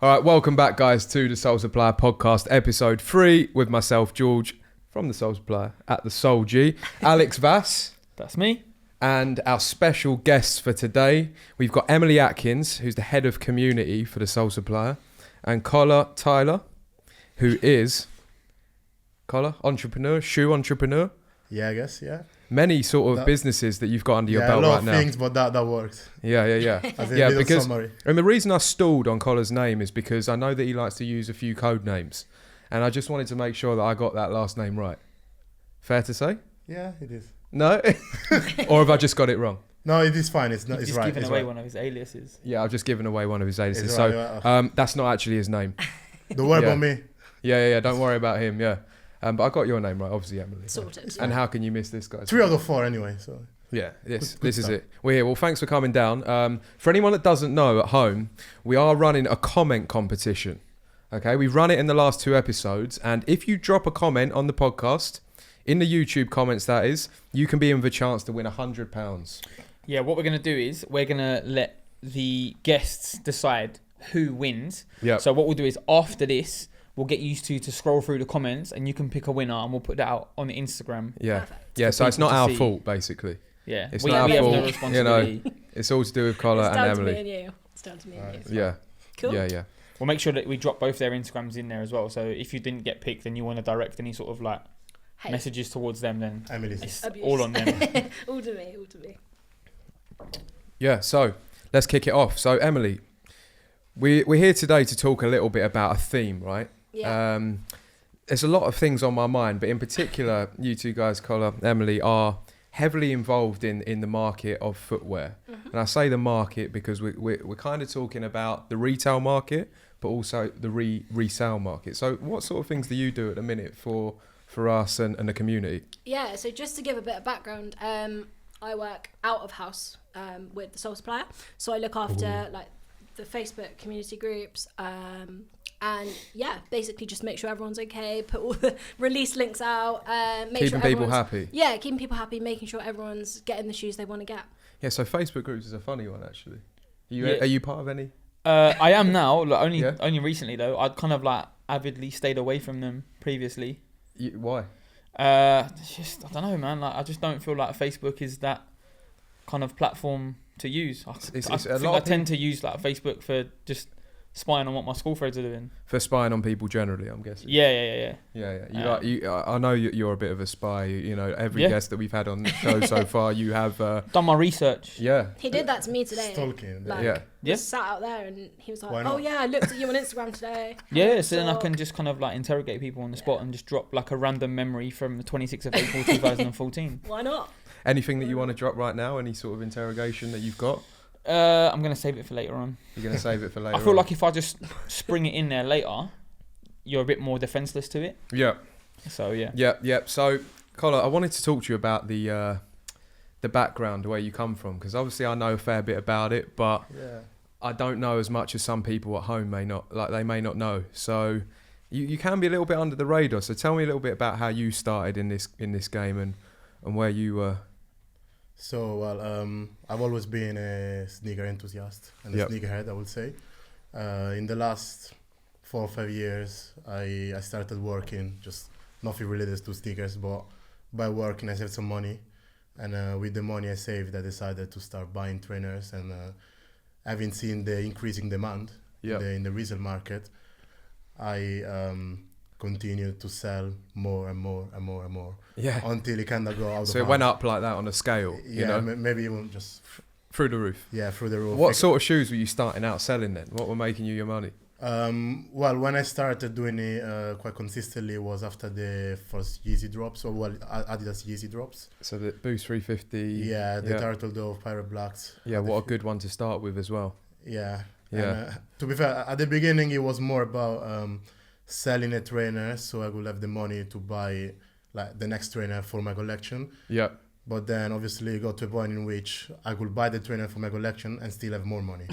All right, welcome back, guys, to the Sole Supplier podcast, episode 3, with myself, George, from the Sole Supplier at the Sole G, Alex Vas. That's me. And our special guests for today, we've got Emily Atkins, who's the head of community for the Sole Supplier, and Kola Tytler, who is entrepreneur, shoe entrepreneur. Yeah, I guess, yeah. Many sort of businesses that you've got under your belt right now. Yeah, a lot of things, but that works. Yeah. Yeah, because and the reason I stalled on Kola's name is because I know that he likes to use a few code names, and I just wanted to make sure that I got that last name right. Fair to say? Yeah, it is. No? Or have I just got it wrong? No, it is fine. It's not. He's It's just right. given It's away right. one of his aliases. Yeah, I've just given away one of his aliases. It's So right. that's not actually his name. Don't worry about me. Yeah. Don't worry about him. Yeah. But I got your name right, obviously, Emily. Sorted. And how can you miss this, guys? 3 out of 4 anyway. So Yeah, this Good is stuff. it. We're here. Well, thanks for coming down. For anyone that doesn't know at home, we are running a comment competition. Okay, we've run it in the last 2 episodes, and if you drop a comment on the podcast, in the YouTube comments that is, you can be in the chance to win £100. Yeah, what we're going to do is we're going to let the guests decide who wins. Yeah. So what we'll do is after this, we'll get used to scroll through the comments and you can pick a winner and we'll put that out on the Instagram. Yeah. Perfect. Yeah, For so it's people not to our see. fault, basically. Yeah. It's we not our have fault, no you know. responsibility. It's all to do with Kola It's and down to me Emily. and you. It's down to me and you. Yeah. Cool. Yeah. We'll make sure that we drop both their Instagrams in there as well. So if you didn't get picked and you want to direct any sort of like Hey. messages towards them, then Emily's. it's Abuse. all on them. all to me. All to me. Yeah, so let's kick it off. So, Emily, we're here today to talk a little bit about a theme, right? Yeah. There's a lot of things on my mind, but in particular, you two guys, Kola, Emily, are heavily involved in the market of footwear. Mm-hmm. And I say the market because we're kind of talking about the retail market, but also the resale market. So what sort of things do you do at the minute for us and the community? Yeah. So just to give a bit of background, I work out of house with the Sole Supplier. So I look after like the Facebook community groups. And yeah, basically just make sure everyone's okay, put all the release links out, make Keeping sure people everyone's happy. Yeah, keeping people happy, making sure everyone's getting the shoes they want to get. Yeah, so Facebook groups is a funny one, actually. Yeah. Are you part of any? I am now, like, Yeah. only recently though. I'd kind of like avidly stayed away from them previously. Why? It's just, I don't know, man. Like, I just don't feel like Facebook is that kind of platform to use. I It's think a lot I of tend to use like Facebook for just spying on what my school friends are doing. For spying on people generally, I'm guessing. Yeah. Yeah. I know you're a bit of a spy. You know, every Yeah. guest that we've had on the show so far, you have. Done my research. Yeah. He did that to me today. Stalking. Like, Yeah. Yeah. Just sat out there and he was like, Why "Oh not? yeah, I looked at you on Instagram today." Yeah, so then I So- can just kind of like interrogate people on the spot and just drop like a random memory from the 26th of April 2014. Why not? Anything that you want to drop right now? Any sort of interrogation that you've got? I'm gonna save it for later on. You're gonna save it for later. I feel on? like if I just spring it in there later, you're a bit more defenseless to it. Yeah. So yeah. Yeah. So, Kola, I wanted to talk to you about the background, where you come from, because obviously I know a fair bit about it, but Yeah. I don't know as much as some people at home may not know. So you can be a little bit under the radar. So tell me a little bit about how you started in this game and where you were. So, well, I've always been a sneaker enthusiast and a Yep. sneakerhead, I would say. In the last 4 or 5 years, I started working, just nothing related to sneakers, but by working I saved some money. And with the money I saved, I decided to start buying trainers. And having seen the increasing demand Yep. in the resale market, I continued to sell more and more and more and more Yeah. until it kind of go out So of it went hand. up like that on a scale, Yeah, you know, maybe even just through the roof. through the roof. What sort of shoes were you starting out selling then? What were making you your money? Well, when I started doing it quite consistently was after the first Yeezy drops, or well, Adidas Yeezy drops. So the Boost 350. Yeah, the Turtle Dove Pirate Blacks. Yeah, what a good one to start with as well. Yeah. Yeah. And, to be fair, at the beginning it was more about selling a trainer, so I would have the money to buy like the next trainer for my collection. Yeah. But then obviously it got to a point in which I could buy the trainer for my collection and still have more money.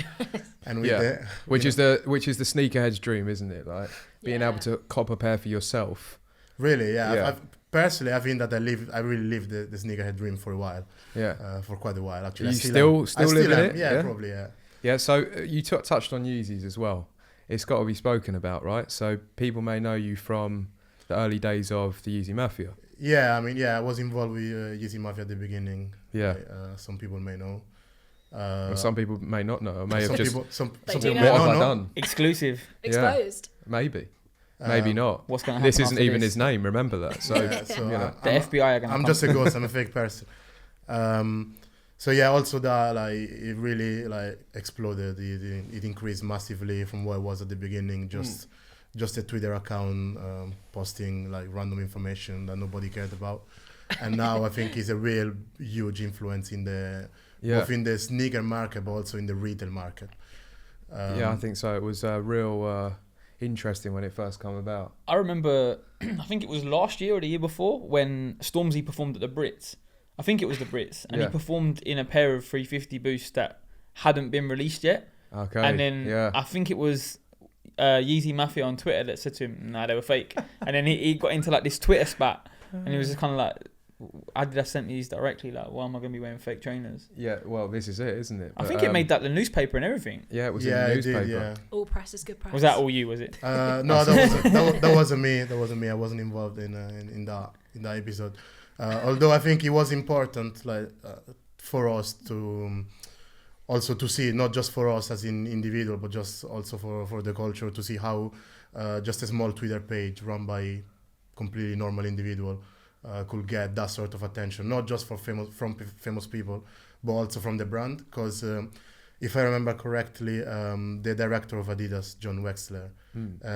And with Yeah. Which is the sneakerhead's dream, isn't it? Like being able to cop a pair for yourself. Really, yeah. Yeah. Personally, I think that I really lived the sneakerhead dream for a while. Yeah. For quite a while, actually. You I still am. living am. it? Yeah, Yeah? probably, yeah. Yeah. So you touched on Yeezys as well. it's got to be spoken about, right? So people may know you from the early days of the Yeezy Mafia. Yeah, I mean, yeah, I was involved with Yeezy Mafia at the beginning. Yeah. Some people may know. Well, some people may not know. Or may have just. Some They people do may know. What have not I know. done? Exclusive. Exposed. Maybe. Maybe Um, not. What's going to happen? This isn't after even this? his name. Remember that. So yeah, so you know. The FBI are going to I'm just a ghost. I'm a fake person. So yeah, also that like it really like exploded. It increased massively from what it was at the beginning. Just a Twitter account posting like random information that nobody cared about, and now I think it's a real huge influence in the both in the sneaker market but also in the retail market. Yeah, I think so. It was real interesting when it first came about. I remember, I think it was last year or the year before when Stormzy performed at the Brits. I think it was the Brits, and he performed in a pair of 350 boosts that hadn't been released yet. Okay. And then I think it was Yeezy Mafia on Twitter that said to him, "Nah, they were fake." And then he got into like this Twitter spat, and he was just kind of like, "Adidas sent me these directly. Like, why am I going to be wearing fake trainers?" Yeah, well, this is it, isn't it? I think it made that the newspaper and everything. Yeah, it was yeah, in the it newspaper. did, yeah. All press is good press. Was that all you? Was it? No, that wasn't me. That wasn't me. I wasn't involved in that episode. Although I think it was important, like for us to also to see, not just for us as in individual, but just also for the culture to see how just a small Twitter page run by completely normal individual could get that sort of attention, not just from famous people, but also from the brand. Because if I remember correctly, the director of Adidas, John Wexler,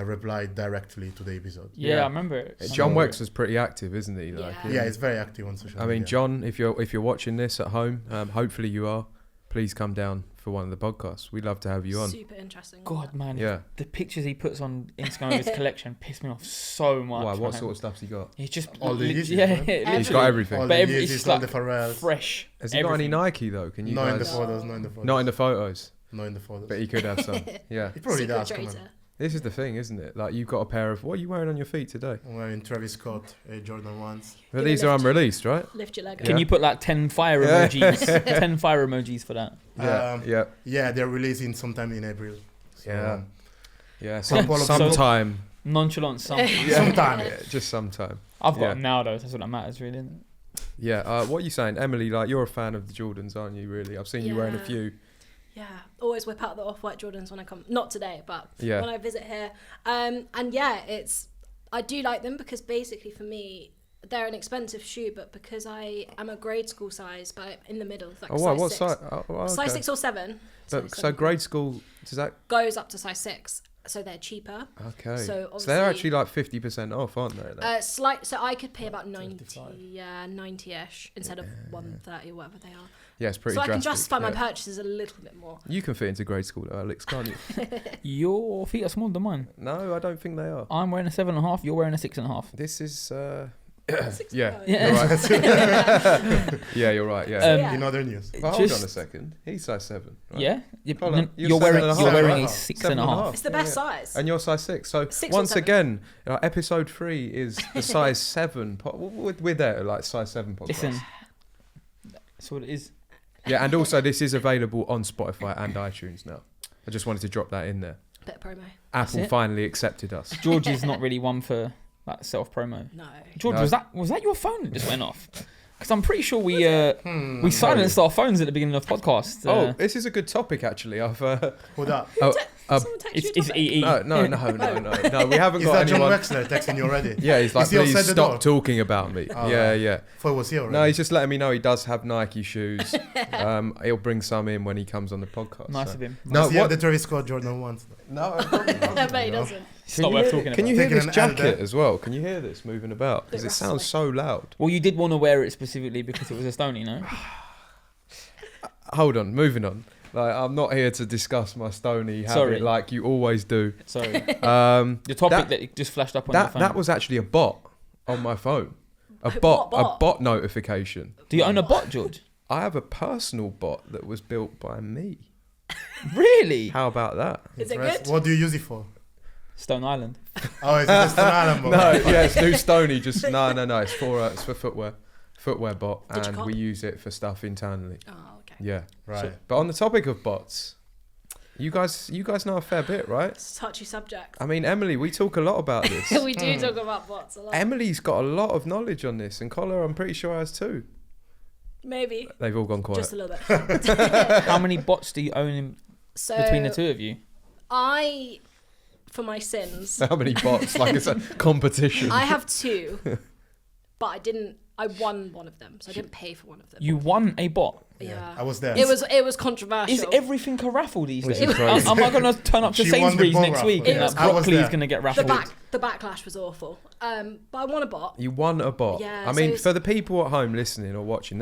replied directly to the episode. Yeah, I remember it. John Wex was pretty active, isn't he? Yeah. Yeah, he's very active on social I media. mean, John, if you're watching this at home, hopefully you are. Please come down for one of the podcasts. We'd love to have you on. Super interesting. God, man. Yeah. The pictures he puts on Instagram of his collection piss me off so much. Why? What man. sort of stuff's he got? He's just All the Yeezys, yeah, man. literally. He's got everything. all But the it's Yeezys, just all like the Pharrells. fresh. Has he got any everything. Nike though? Can you Not in the guys? photos, not in the photos. Not in the photos, Not in the photos. but he could have some. Yeah. He probably Secret does, come on. traitor. This is the thing, isn't it? Like you've got a pair of. What are you wearing on your feet today? I'm wearing Travis Scott Jordan 1s. But Give these me are lift. unreleased, right? Lift your leg Can up. you put like 10 fire Yeah. emojis? 10 fire emojis for that. Yeah. Yeah. Yeah, they're releasing sometime in April. So, Yeah. Yeah. Couple of- Sometime. Nonchalant something. Sometime. Yeah, just sometime. I've got Yeah. them now though. That's what that matters really, isn't it? Yeah. What are you saying, Emily? Like you're a fan of the Jordans, aren't you? Really? I've seen you wearing a Yeah. few. Yeah, always whip out the off-white Jordans when I come. Not today, but Yeah. when I visit here. And yeah, I do like them because basically for me, they're an expensive shoe, but because I am a grade school size, but in the middle, like Oh wow. size What 6. size? Oh, okay. Size 6 or 7. So seven grade school does that? goes up to size 6, so they're cheaper. Okay. So they're obviously- actually like 50% off, aren't they? So I could pay about 90-ish instead of 130 or whatever they are. Yeah, it's pretty So I can drastic. justify my Yeah. purchases a little bit more. You can fit into grade school, Alex, can't you? Your feet are smaller than mine. No, I don't think they are. I'm wearing a 7.5. You're wearing a 6.5. This is. 6 Yeah. Yeah. You're right. Yeah, you're right. Yeah. Yeah. In other news. But hold just- on a second. He's size 7. Right? Yeah. Hold on. You're wearing 7.5. you're wearing a 7.5. 6.5. It's the best size. And you're size 6. So 6 or once 7. again, episode 3 is the size 7. We're there, like size 7 podcast. Listen, that's what it is. Yeah, and also this is available on Spotify and iTunes now. I just wanted to drop that in there. Bit of promo. Apple it. finally accepted us. George is not really one for like self promo. No. George, No. was that your phone that just went off? Because I'm pretty sure we silenced our phones at the beginning of the podcast. Oh, this is a good topic actually. I've Who that? Someone text it's you a it's topic? EE. no, we haven't Is got that John anyone. Wexler texting you already? Yeah, he's like, Is he outside please the stop door? talking about me. Oh, Yeah, right. yeah. Before was he already? No, he's just letting me know he does have Nike shoes. He'll bring some in when he comes on the podcast. Nice so. of him. No, Does he have what? the Travis Scott Jordan 1s? No, I bet he doesn't. It's not worth talking Can you about. hear Taking this an L jacket there. as well? Can you hear this moving about? Because Bit it sounds so loud. Well, you did want to wear it specifically because it was a Stony, no? Hold on, moving on. Like, I'm not here to discuss my Stony habit Sorry. like you always do. Sorry. Um, The topic that just flashed up on your phone. that was actually a bot on my phone. A What bot bot? notification. Do you own a bot, George? I have a personal bot that was built by me. Really? How about that? Is it Impressed. good? What do you use it for? Stone Island. Oh, it's just an island. No, yeah, it's new Stony. Just no. It's for footwear bot, Did you and cop? we use it for stuff internally. Oh, okay. Yeah. Right. But on the topic of bots, You guys know a fair bit, right? It's a touchy subject. I mean, Emily, we talk a lot about this. We do talk about bots a lot. Emily's got a lot of knowledge on this, and Kola, I'm pretty sure, has too. Maybe. They've all gone quiet. Just a little bit. How many bots do you own between the two of you? I, for my sins, How many bots? Like it's a competition. I have 2, but I won one of them, so I didn't pay for one of them. You won a bot. Yeah. I was there. It was controversial. Is everything a raffle these Which days? is crazy. Am I going to turn up to She won the Sainsbury's bot next raffle. week It and was- that I was broccoli's there. going to get the raffled? backlash was awful. But I won a bot. You won a bot. Yeah, I so mean, it's- for the people at home listening or watching,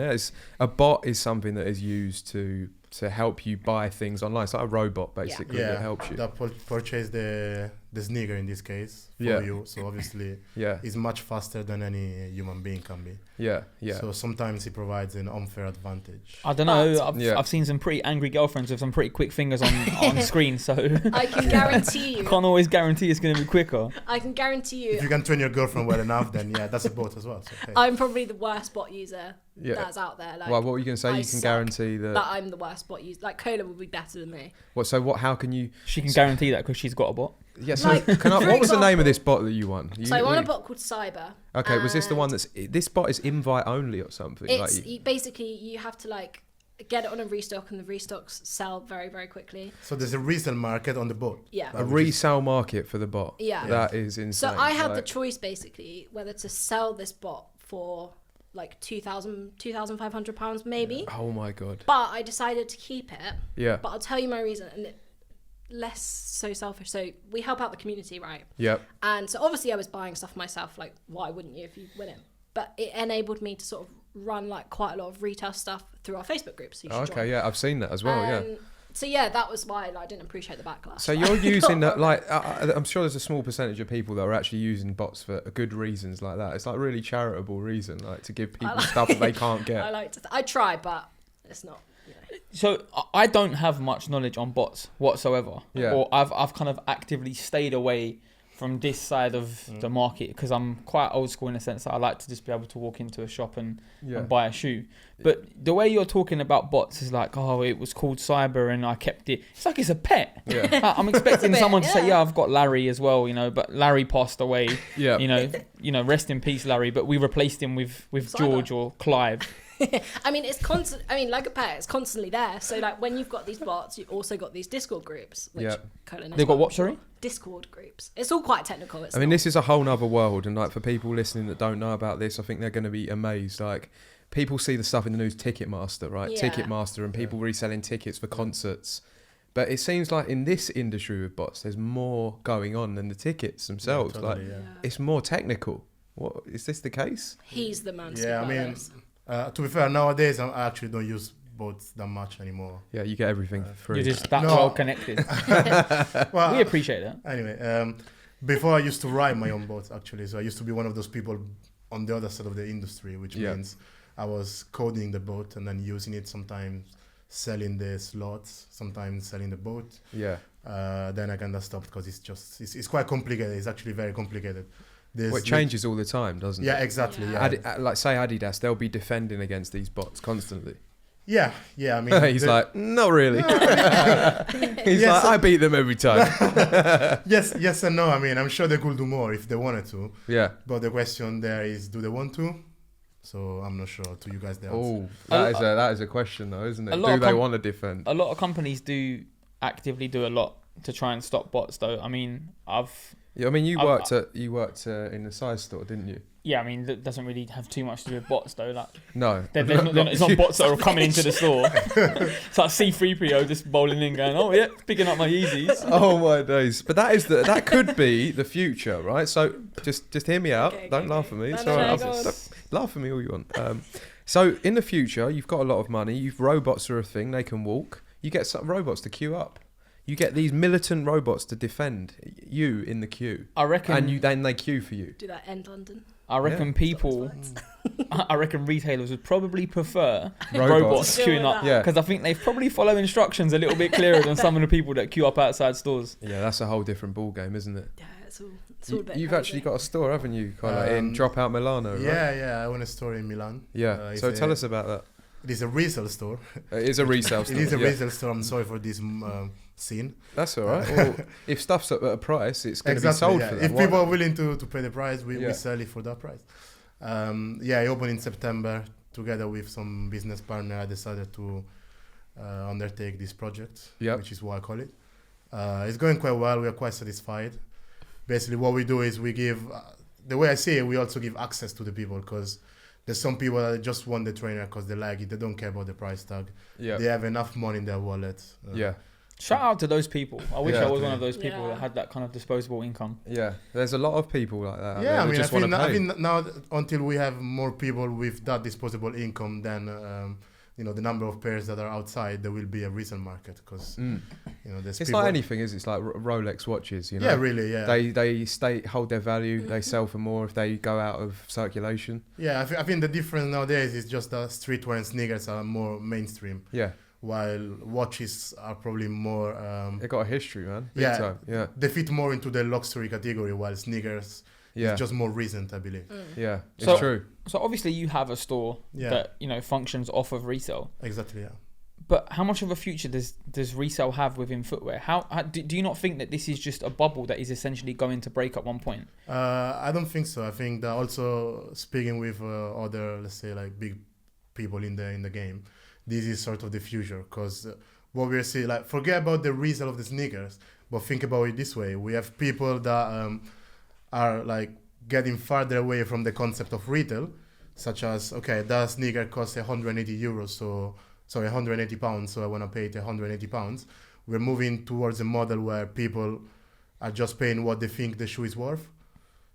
a bot is something that is used to help you buy things online. It's like a robot, basically, that helps you. That purchase the sneaker in this case for Yeah. you. So obviously, Yeah, it's much faster than any human being can be. yeah, yeah. So sometimes it provides an unfair advantage. I don't know. But- I've seen some pretty angry girlfriends with some pretty quick fingers on screen, so I can guarantee you. can't always guarantee it's going to be quicker. I can guarantee If you you. can train your girlfriend well enough, then yeah, that's a bot as well. So, hey. I'm probably the worst bot user Yeah. that's out there. Like, Well, what were you going to say? I You can suck. guarantee that. that I'm the worst bot user. Like Kola would be better than me. What? So what? How can you? She can guarantee that because she's got a bot. Yeah. So Like, can I, for what was the name of example- this bot that you won? So I won a bot called Cyber. Okay. Was this the and one that's? This bot is invite only or something? It's Like basically you have to like get it on a restock, and the restocks sell very, very quickly. So there's a resale market on the bot. Yeah. a resale market for the bot. Yeah. That is So insane. I had the Like, choice basically whether to sell this bot for like £2,500 maybe, oh my god. but I decided to keep it. Yeah. But I'll tell you my reason, and less so selfish. So we help out the community, right? Yep. And so obviously I was buying stuff myself. Like, why wouldn't you if you win it? But it enabled me to sort of run like quite a lot of retail stuff through our Facebook group. So you should Okay. join. Yeah, I've seen that as well. Yeah. So yeah, that was why I didn't appreciate the backlash. So you're using that, like, I'm sure there's a small percentage of people that are actually using bots for good reasons like that. It's like really charitable reason, like to give people stuff that they can't get. I like to. I try, but it's not. You know. So I don't have much knowledge on bots whatsoever. Yeah. Or I've kind of actively stayed away from this side of the market because I'm quite old school in the sense that I like to just be able to walk into a shop and buy a shoe. But the way you're talking about bots is like, oh, it was called Cyber and I kept it. It's like it's a pet. Yeah. I'm expecting bit, someone to say, yeah. yeah, I've got Larry as well, you know, but Larry passed away. Yeah. You know, rest in peace, Larry. But we replaced him with Cyber. George or Clive. I mean, it's constant. I mean, like a pet, it's constantly there. So like when you've got these bots, you've also got these Discord groups. Which Yeah. Colin They've got what, sorry? Discord groups. It's all quite technical. It's I mean, not- this is a whole nother world, and like for people listening that don't know about this, I think they're going to be amazed. Like, people see the stuff in the news, Ticketmaster, right? Yeah. Ticketmaster, and people reselling tickets for concerts. But it seems like in this industry with bots, there's more going on than the tickets themselves. totally, like, yeah. it's more technical. What is this the case? He's the man. To Yeah, I speak about mean, this. to be fair, nowadays I actually don't use bots that much anymore. Yeah, you get everything free. You're just that No. well connected. Well, We appreciate that. anyway, before I used to write my own bots actually, so I used to be one of those people on the other side of the industry, which Yeah. means I was coding the bot and then using it, sometimes selling the slots, sometimes selling the bot. Yeah. Then I kind of stopped because it's quite complicated. It's actually very complicated. Well, it changes all the time, doesn't Yeah, it? exactly. Yeah. Yeah, Like say Adidas, they'll be defending against these bots constantly. yeah. I mean, He's like, not really. He's Yes. like, I beat them every time. yes and no. I mean, I'm sure they could do more if they wanted to. Yeah. But the question there is, do they want to? So I'm not sure. To you guys, the answer. Oh, that is a question though, isn't A it? lot Do of they want to defend? A lot of companies do actively do a lot to try and stop bots, though. I mean, Yeah, I mean, you I- worked in the size store, didn't you? that doesn't really have too much to do with bots, though. Like, No. it's not bots that are coming into the store. It's like C3PO just bowling in, going, "Oh yeah, picking up my Yeezys." Oh my days! But that could be the future, right? So just hear me out. Okay, Don't okay, laugh okay. at me. No, It's no, all no, right. go on. Laugh at me all you want. So in the future, you've got a lot of money. Robots are a thing. They can walk. You get some robots to queue up. You get these militant robots to defend you in the queue, I reckon. and then they queue for you. Do that end London. I reckon Yeah. people. I reckon retailers would probably prefer robots Deal queuing with up. that. Yeah. Because I think they probably follow instructions a little bit clearer than some of the people that queue up outside stores. Yeah, that's a whole different ball game, isn't it? Yeah, it's all a bit You've crazy. actually got a store, haven't you, Kola, in Dropout Milano, right? Yeah. I own a store in Milan. Yeah. It's So tell us about that. It is a resale store. It is a resale store. It is a yeah. resale store. I'm sorry for this scene. That's all right. Well, if stuff's at a price, it's going to be sold for that. If Why people not? are willing to pay the price, we Yeah. sell it for that price. I opened in September together with some business partner. I decided to undertake this project, Yep. which is what I call it. It's going quite well. We are quite satisfied. Basically, what we do is we give, the way I see it, we also give access to the people, because there's some people that just want the trainer because they like it. They don't care about the price tag. Yeah. They have enough money in their wallet. Yeah. Shout out to those people. I wish Yeah. I was one of those people Yeah. that had that kind of disposable income. Yeah. There's a lot of people like that. out Yeah, there I who mean, just want to I pay. think now until we have more people with that disposable income, then the number of pairs that are outside, there will be a resale market, because there's It's people. like anything, is it? It's like Rolex watches, you know. Yeah, really. Yeah. They hold their value. They sell for more if they go out of circulation. Yeah, I think the difference nowadays is just that streetwear and sneakers are more mainstream, Yeah. while watches are probably more. They got a history, man. Big Yeah. time. Yeah. They fit more into the luxury category, while sneakers Yeah. is just more recent, I believe. Yeah. It's So- true. So obviously you have a store Yeah. that functions off of resale. Exactly. Yeah. But how much of a future does resale have within footwear? How do you not think that this is just a bubble that is essentially going to break at one point? I don't think so. I think that also speaking with other, let's say, like big people in the game, this is sort of the future, because what we're seeing, like, forget about the resale of the sneakers, but think about it this way: we have people that are like getting farther away from the concept of retail, such as, okay, that sneaker costs 180 euros, so 180 pounds, so I want to pay it 180 pounds. We're moving towards a model where people are just paying what they think the shoe is worth.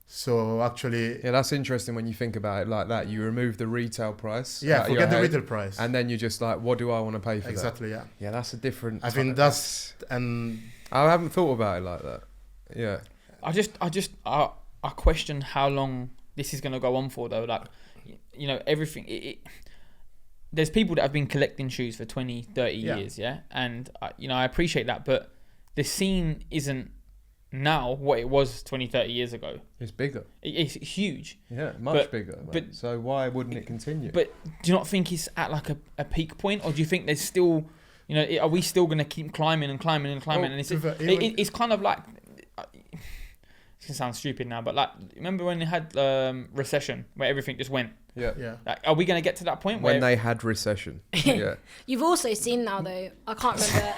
So actually, Yeah, that's interesting when you think about it like that. You remove the retail price. yeah, out of your forget the head, retail price. And then you're just like, what do I want to pay for Exactly, yeah. that? Yeah, that's a different. I think and I haven't thought about it like that. Yeah. I question how long this is going to go on for, though. Like, everything. There's people that have been collecting shoes for 20, 30 Yeah. years, yeah? And, I appreciate that, but the scene isn't now what it was 20, 30 years ago. It's bigger. It's huge. Yeah, much But- bigger. Mate. but- So why wouldn't it continue? But do you not think it's at like a peak point, or do you think there's still, are we still going to keep climbing and climbing and climbing? Oh, And it's kind of like, it's gonna sound stupid now, but like, remember when they had recession where everything just went? yeah. yeah. Like, are we going to get to that point When where they had recession. Yeah. You've also seen now, though. I can't remember.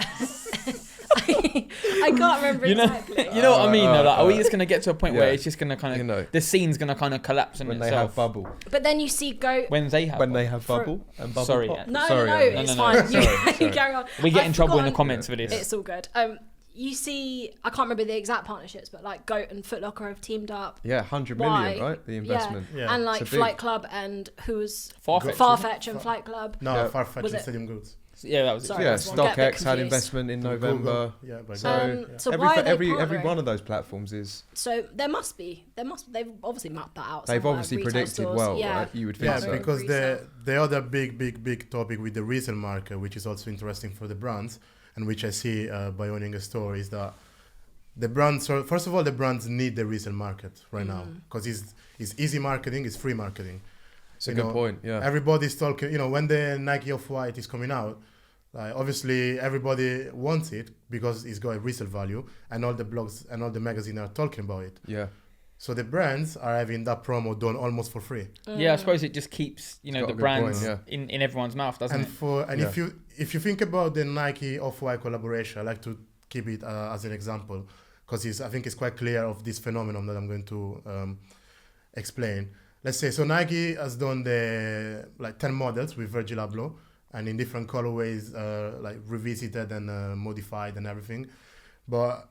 I can't remember you know, exactly. you know what I mean? Though? Like, are we just going to get to a point Yeah. where it's just going to kind of, the scene's going to kind of collapse in When they itself? have bubble. But then you see go. When they have. When one. they have For- bubble and bubble Sorry, pop. yeah. No, Sorry, no, Andy. it's No. fine. Sorry, You sorry. carry on. We get I've in trouble in the forgotten- comments for this. It's all good. You see, I can't remember the exact partnerships, but like Goat and Foot Locker have teamed up. Yeah, 100 Why? million, right? The investment. Yeah. And like It's a big- Flight Club and who was Farfetch. Farfetch and Flight Club. No, Yeah. Farfetch Was and it- Stadium Goods. Yeah, that was Sorry, it. Yeah, that's one. Get a bit StockX had confused. investment in Google. November. Yeah, by So, Google. So every, why are they every partnering? one of those platforms is So there must be. They've obviously mapped that out. they've somewhere, obviously retail predicted stores. well, Yeah. right? You would think Yeah, so. because Resale. the other big topic with the resale market, which is also interesting for the brands, and which I see by owning a store, is that the brands. So first of all, the brands need the resale market right now, because it's easy marketing, it's free marketing. It's a good point. Yeah. Everybody's talking. When the Nike Off-White is coming out, obviously everybody wants it because it's got a resale value, and all the blogs and all the magazines are talking about it. Yeah. So the brands are having that promo done almost for free. Yeah, I suppose it just keeps got the a good brands point, in everyone's mouth, doesn't it? If you think about the Nike Off-White collaboration, I like to keep it as an example, because I think it's quite clear of this phenomenon that I'm going to explain. Let's say, so Nike has done the 10 models with Virgil Abloh, and in different colorways, revisited and modified and everything. But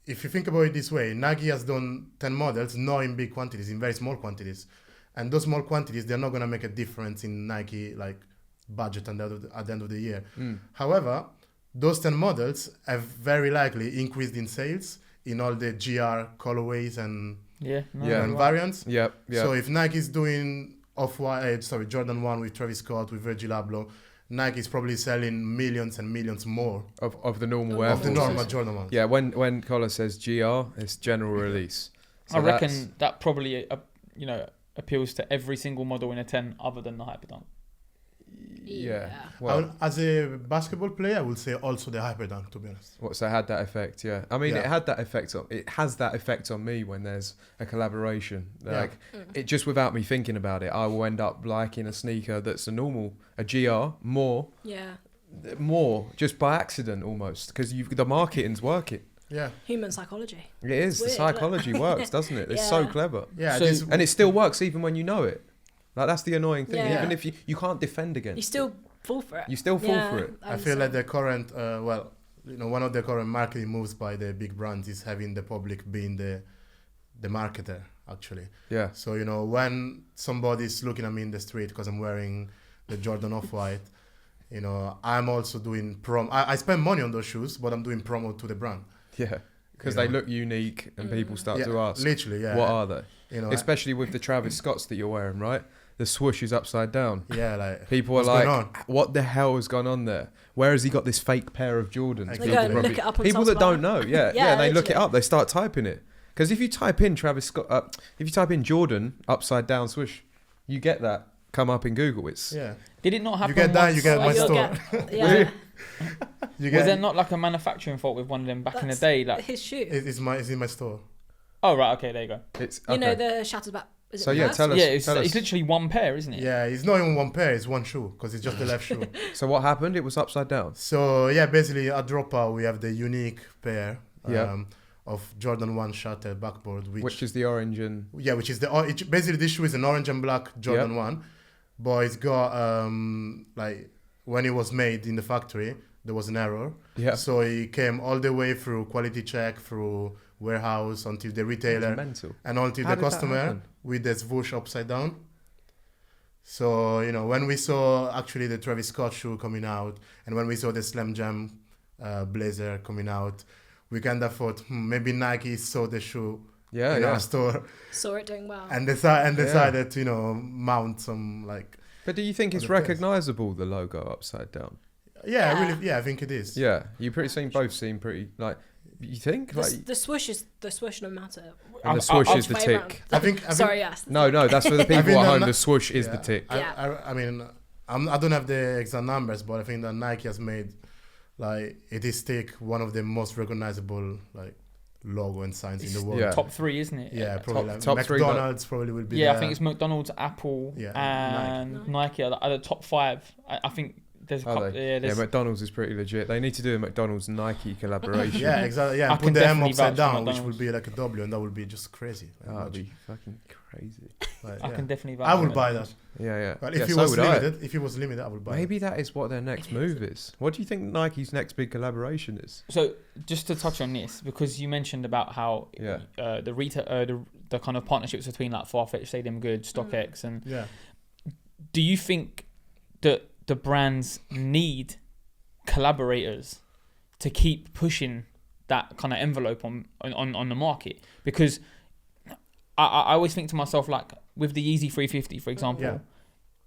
if you think about it this way, Nike has done 10 models, not in big quantities, in very small quantities. And those small quantities, they're not going to make a difference in Nike budget at the end of the year. However, those 10 models have very likely increased in sales in all the GR colorways and variants. Yep. Yeah. So if Nike is doing Jordan 1 with Travis Scott, with Virgil Abloh, Nike is probably selling millions and millions more of the normal Air of the Forces. normal Jordan 1. Yeah. When Kola says GR, it's general release. So I that's- reckon that probably appeals to every single model in a 10 other than the Hyperdunk. Yeah. I Well, would- as a basketball player, I would say also the hyperdunk, to be honest. what, so it had that effect, yeah. I mean, Yeah. it has that effect on me when there's a collaboration. Yeah. Like, it just without me thinking about it, I will end up liking a sneaker that's a GR more just by accident almost, because the marketing's working. Yeah, Human psychology. It is. It's The weird, psychology works, doesn't it? It's so Yeah. clever. yeah. So- And it still works even when you know it. Like, that's the annoying thing. Yeah. Even if you can't defend You against it. still fall for it. You still fall for it. I feel like the current, one of the current marketing moves by the big brands is having the public being the marketer, actually. Yeah. So, when somebody's looking at me in the street because I'm wearing the Jordan Off-White, I'm also doing I spend money on those shoes, but I'm doing promo to the brand. Yeah. Because You they know. look unique and people start Yeah, to ask, literally, yeah. what are they? Especially, Especially with the Travis Scotts that you're wearing, right? The swoosh is upside down. yeah, like People are what's going like, on? what the hell has gone on there? Where has he got this fake pair of Jordans? They People go and probably- look it up on people Sole that don't Supplier. know, yeah, Yeah, they look it literally. up. They start typing it. Because if you type in Travis Scott, if you type in Jordan upside down swoosh, you get that come up in Google. It's Yeah, Did it not happen? you get that, once- you get Or my you'll store. yeah. You Was get there not like a manufacturing fault with one of them back in the That's day? Like, his shoe. it's in my store. oh right, okay, there you go. it's You know okay. the shattered back. Is it So, yeah, reversed? tell us- Yeah, it's tell us. literally one pair, isn't it? Yeah, it's not even one pair; it's one shoe because it's just the left shoe. So what happened? It was upside down. So yeah, basically at Dropout we have the unique pair Yeah. of Jordan 1 shattered backboard, Which is the orange and which is basically this shoe is an orange and black Jordan 1, but it's got like when it was made in the factory there was an error. yeah. So it came all the way through quality check, through warehouse until the retailer mental. and until How the did that customer happen? with the swoosh upside down. So, when we saw actually the Travis Scott shoe coming out and when we saw the Slam Jam blazer coming out, we kind of thought, maybe Nike saw the shoe Yeah, in yeah. our store Saw it doing well. and decided to, mount some like, But do you think it's Other pairs. recognizable, the logo upside down? Yeah. I think it is. Yeah, you both seem pretty like. You think like The swoosh is the swoosh no matter. and the swoosh is the Way tick. around. I Sorry, yes. No, that's for the I people think at that home. na- The swoosh is the Yeah. tick. I mean, I don't have the exact numbers, but I think that Nike has made like it is stick one of the most recognizable like logo and signs in the world. Yeah. Top three, isn't it? Yeah, probably top like three, McDonald's probably will be Yeah, I there. think it's McDonald's, Apple, Yeah, and Nike are the top five. I think there's a Are couple. they? Yeah, Yeah, there's, McDonald's is pretty legit. They need to do a McDonald's Nike collaboration. Yeah, exactly. Yeah, I and can put the M definitely upside vouch for down, which McDonald's. would be like a W, and that would be just crazy. Like, That'd imagine. be fucking crazy. Like, I yeah. can definitely. I would buy that. Yeah, yeah. But Yeah, if it so was would I. limited, I would buy Maybe that is what their next move is. What do you think Nike's next big collaboration is? So just to touch on this, because you mentioned about how Yeah. the retail, the kind of partnerships between like Farfetch, Stadium Goods, StockX, and it. Yeah. do you think that the brands need collaborators to keep pushing that kind of envelope on the market? Because I always think to myself, like with the Yeezy 350, for example, Yeah.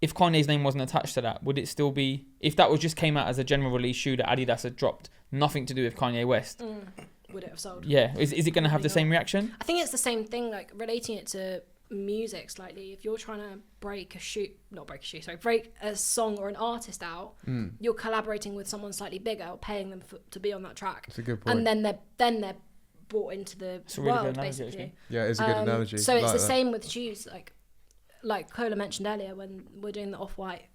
if Kanye's name wasn't attached to that, would it still be, if that was just came out as a general release shoe that Adidas had dropped, nothing to do with Kanye West? Would it have sold? Yeah, is it going to have the Probably same reaction? I think it's the same thing, like relating it to music slightly. If you're trying to break a song or an artist out, you're collaborating with someone slightly bigger or paying them to be on that track. It's a good point. And then they're brought into the It's a really good world, analogy, basically. actually. Yeah, it's a good analogy. So it's Like the that. same with shoes, like Kola mentioned earlier when we're doing the Off-White.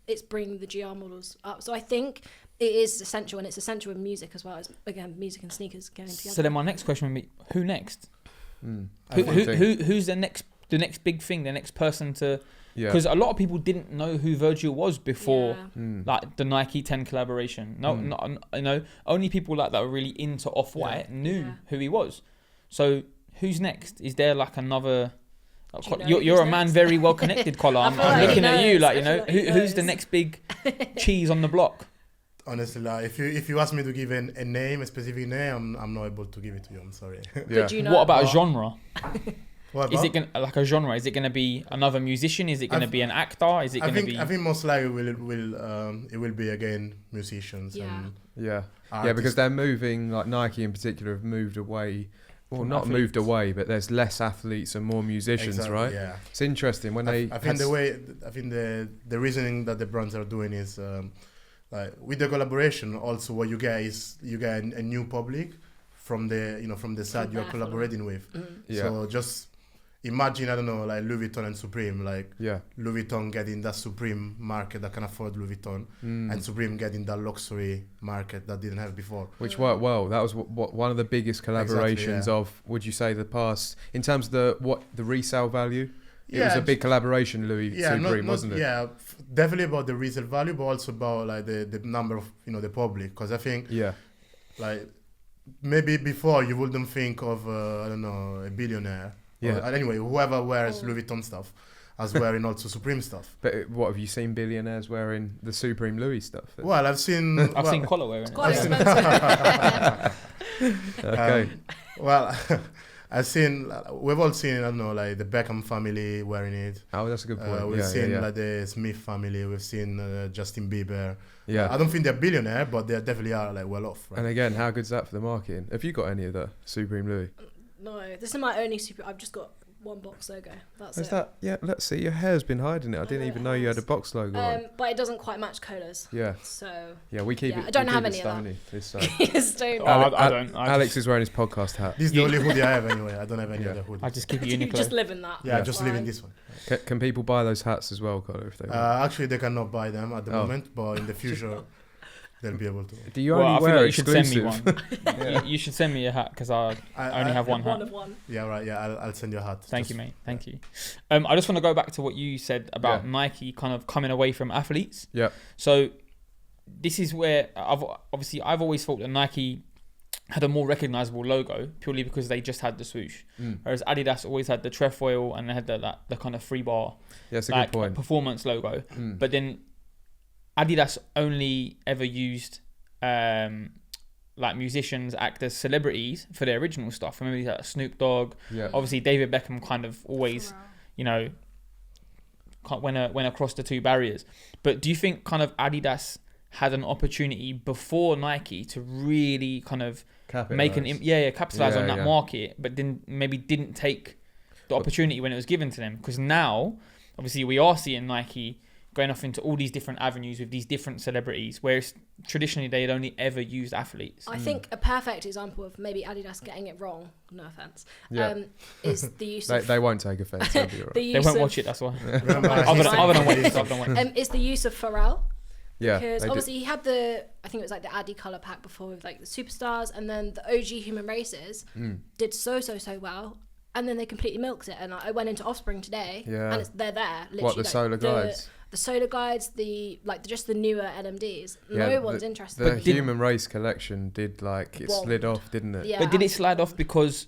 It's bringing the GR models up. So I think it is essential, and it's essential with music as well as, again, music and sneakers going together. So then my next question would be, who next? I think- Who's the next big thing, the next person to? Yeah. Because a lot of people didn't know who Virgil was before, Yeah. like the Nike 10 collaboration. Only people like that were really into Off-White knew Yeah. who he was. So who's next? Is there like another? Do you know You're who's a man next? very well connected, Kola. I I'm feel like looking he at you, knows. like I feel like he who's the knows. next big cheese on the block? Honestly, like if you ask me to give a name, a specific name, I'm not able to give it to you. I'm sorry. Yeah. But you know, What about a Well, genre? What Is about? it gonna like a genre? Is it gonna be another musician? Is it gonna be an actor? Is it I gonna be? think most likely it will be again musicians Yeah. and Yeah, artists. because they're moving. Like Nike in particular have moved away well, from not athletes. moved away, but there's less athletes and more musicians, Exactly, right? Yeah. It's interesting when they. I think the reasoning that the brands are doing is like with the collaboration. Also, what you get is you get a new public from the side you're collaborating with. Yeah. So just imagine, I don't know, like Louis Vuitton and Supreme, like Yeah. Louis Vuitton getting that Supreme market that can afford Louis Vuitton, and Supreme getting that luxury market that didn't have before. Which worked well. That was what one of the biggest collaborations Exactly, yeah. of, would you say, the past in terms of the resale value? It was Yeah, a big collaboration, Louis Supreme, wasn't it? Yeah, definitely about the resale value, but also about like the number of the public. Because I think Yeah. like maybe before you wouldn't think of I don't know, a billionaire. Yeah. Or, anyway, whoever wears Louis Vuitton stuff as wearing also Supreme stuff. But what, have you seen billionaires wearing the Supreme Louis stuff? Well, I've seen. I've seen Kola wearing it. Quite expensive. Okay. Well, we've all seen, I don't know, like the Beckham family wearing it. Oh, that's a good point. We've yeah, seen yeah, like the Smith family. We've seen Justin Bieber. yeah. I don't think they're billionaire, but they definitely are like well off. Right? And again, how good's that for the marketing? Have you got any of the Supreme Louis? No, this is my only super. I've just got one box logo. That's Is it. that? Yeah. Let's see. Your hair's been hiding it. I didn't know even it know you had a has. box logo on. But it doesn't quite match Cola's. Yeah. So Yeah. We keep yeah, it. I don't we have keep it any of that. stony this side. it's don't. Oh, I don't. Alex is wearing his podcast hat. This is the only hoodie I have anyway. I don't have any Yeah. other hoodie. I just keep it You Uniqlo. just live in that. Yeah, Yeah. just leaving this one. Can people buy those hats as well, Kola, if they want? Actually, they cannot buy them at the Oh. moment, but in the future, they'll be able to. Do you Well, only I feel wear like you should send me exclusive? one. You should send me a hat because I only have one One hat. of one. Yeah, right. Yeah, I'll send you a hat. Thank you, mate. Thank you. I just want to go back to what you said about Yeah. Nike kind of coming away from athletes. Yeah. So this is where I've always thought that Nike had a more recognizable logo purely because they just had the swoosh, whereas Adidas always had the trefoil and they had the kind of free bar, Yeah, that's a like good point. performance logo. But then Adidas only ever used like musicians, actors, celebrities for their original stuff. Remember like Snoop Dogg. Yeah. Obviously, David Beckham kind of always, went across the two barriers. But do you think kind of Adidas had an opportunity before Nike to really kind of capitalize on that market, but then maybe didn't take the opportunity when it was given to them? Because now, obviously, we are seeing Nike going off into all these different avenues with these different celebrities, whereas traditionally they had only ever used athletes. I think a perfect example of maybe Adidas getting it wrong, no offense, is the use of They won't take offense. They'll be all right. They won't watch it, that's why. Remember, Other than watch. it's the use of Pharrell. Yeah, Because they do. obviously he had I think it was like the Addy colour pack before with like the superstars, and then the OG Human Races did so well, and then they completely milked it. And I went into Offspring today, and they're there. Literally, What, the solar guides? The solar guides, just the newer NMDs. No one's interested. The Human Race collection did slid off, didn't it? Yeah, But did it slide off because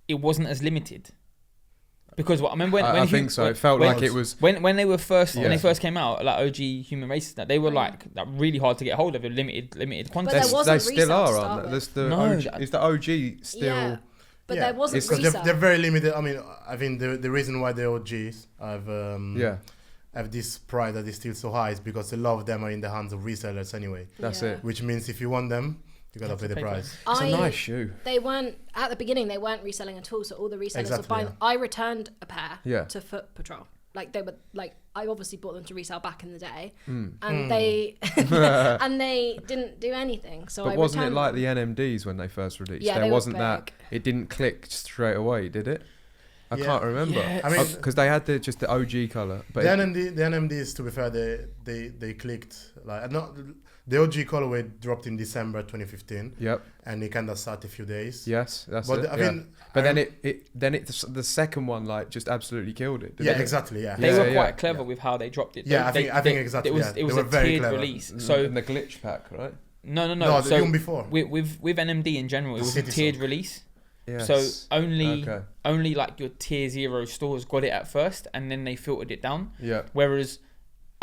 it wasn't as limited? Because I remember I think so. It felt like it was when they were when they first came out, like OG Human Races, that they were like really hard to get hold of, a limited quantity. there wasn't they resale still to are, start aren't they? with. Is the OG still? Yeah, but there wasn't because resale. they're very limited. I mean, I think the reason why the OGs have this pride that is still so high is because a lot of them are in the hands of resellers anyway. That's Yeah. it. Which means if you want them, you gotta pay the price. It's a nice shoe. They weren't at the beginning. They weren't reselling at all. So all the resellers were Exactly, buying. yeah. I returned a pair Yeah. to Foot Patrol. Like they were like I obviously bought them to resell back in the day, and they and they didn't do anything. So But I wasn't it returned like them. the NMDs when they first released? Yeah, there they were wasn't that. big. It didn't click straight away, did it? I Yeah. can't remember. Yeah. I mean, because they had just the OG color, but the NMDs, to be fair, they clicked like not the OG colorway dropped in December 2015, yep, and it kind of sat a few days. yes, that's But it. I yeah. mean, But then the second one just absolutely killed it. Didn't yeah, it? exactly, yeah. They Yeah, were yeah. quite clever with how they dropped it. Yeah, They- I think exactly. It was yeah. it They was were a very tiered clever. release. And So the glitch pack, right? no. No, So even before. with NMD in general, it The was a City tiered Sock. release. Yes. So only Okay. like your tier 0 stores got it at first, and then they filtered it down. Yeah. Whereas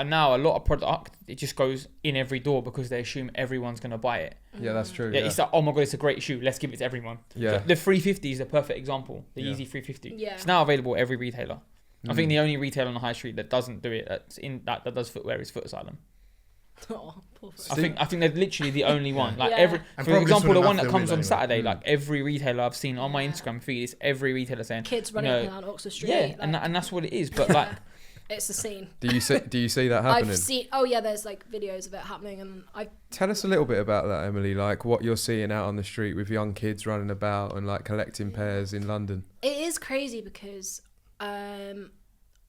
now a lot of product, it just goes in every door because they assume everyone's gonna buy it. Yeah, that's true. Yeah, it's like, oh my god, it's a great shoe. Let's give it to everyone. Yeah. The 350 is a perfect example. The Yeah. Yeezy 350. Yeah. It's now available at every retailer. I Mm. think the only retailer on the high street that doesn't do it that does footwear is Foot Asylum. Oh, poor folk. I think they're literally the only one. Like Yeah. for example, the one that soon comes on enough they will Saturday, anyway. like every retailer I've seen on my Yeah. Instagram feed is every retailer saying, Kids you running know, up and down Oxford Street. yeah, like, and that's what it is. But like, it's the scene. Do you see that happening? I've seen. Oh yeah, there's like videos of it happening, and I. Tell us a little bit about that, Emily. Like what you're seeing out on the street with young kids running about and like collecting pairs in London. It is crazy because,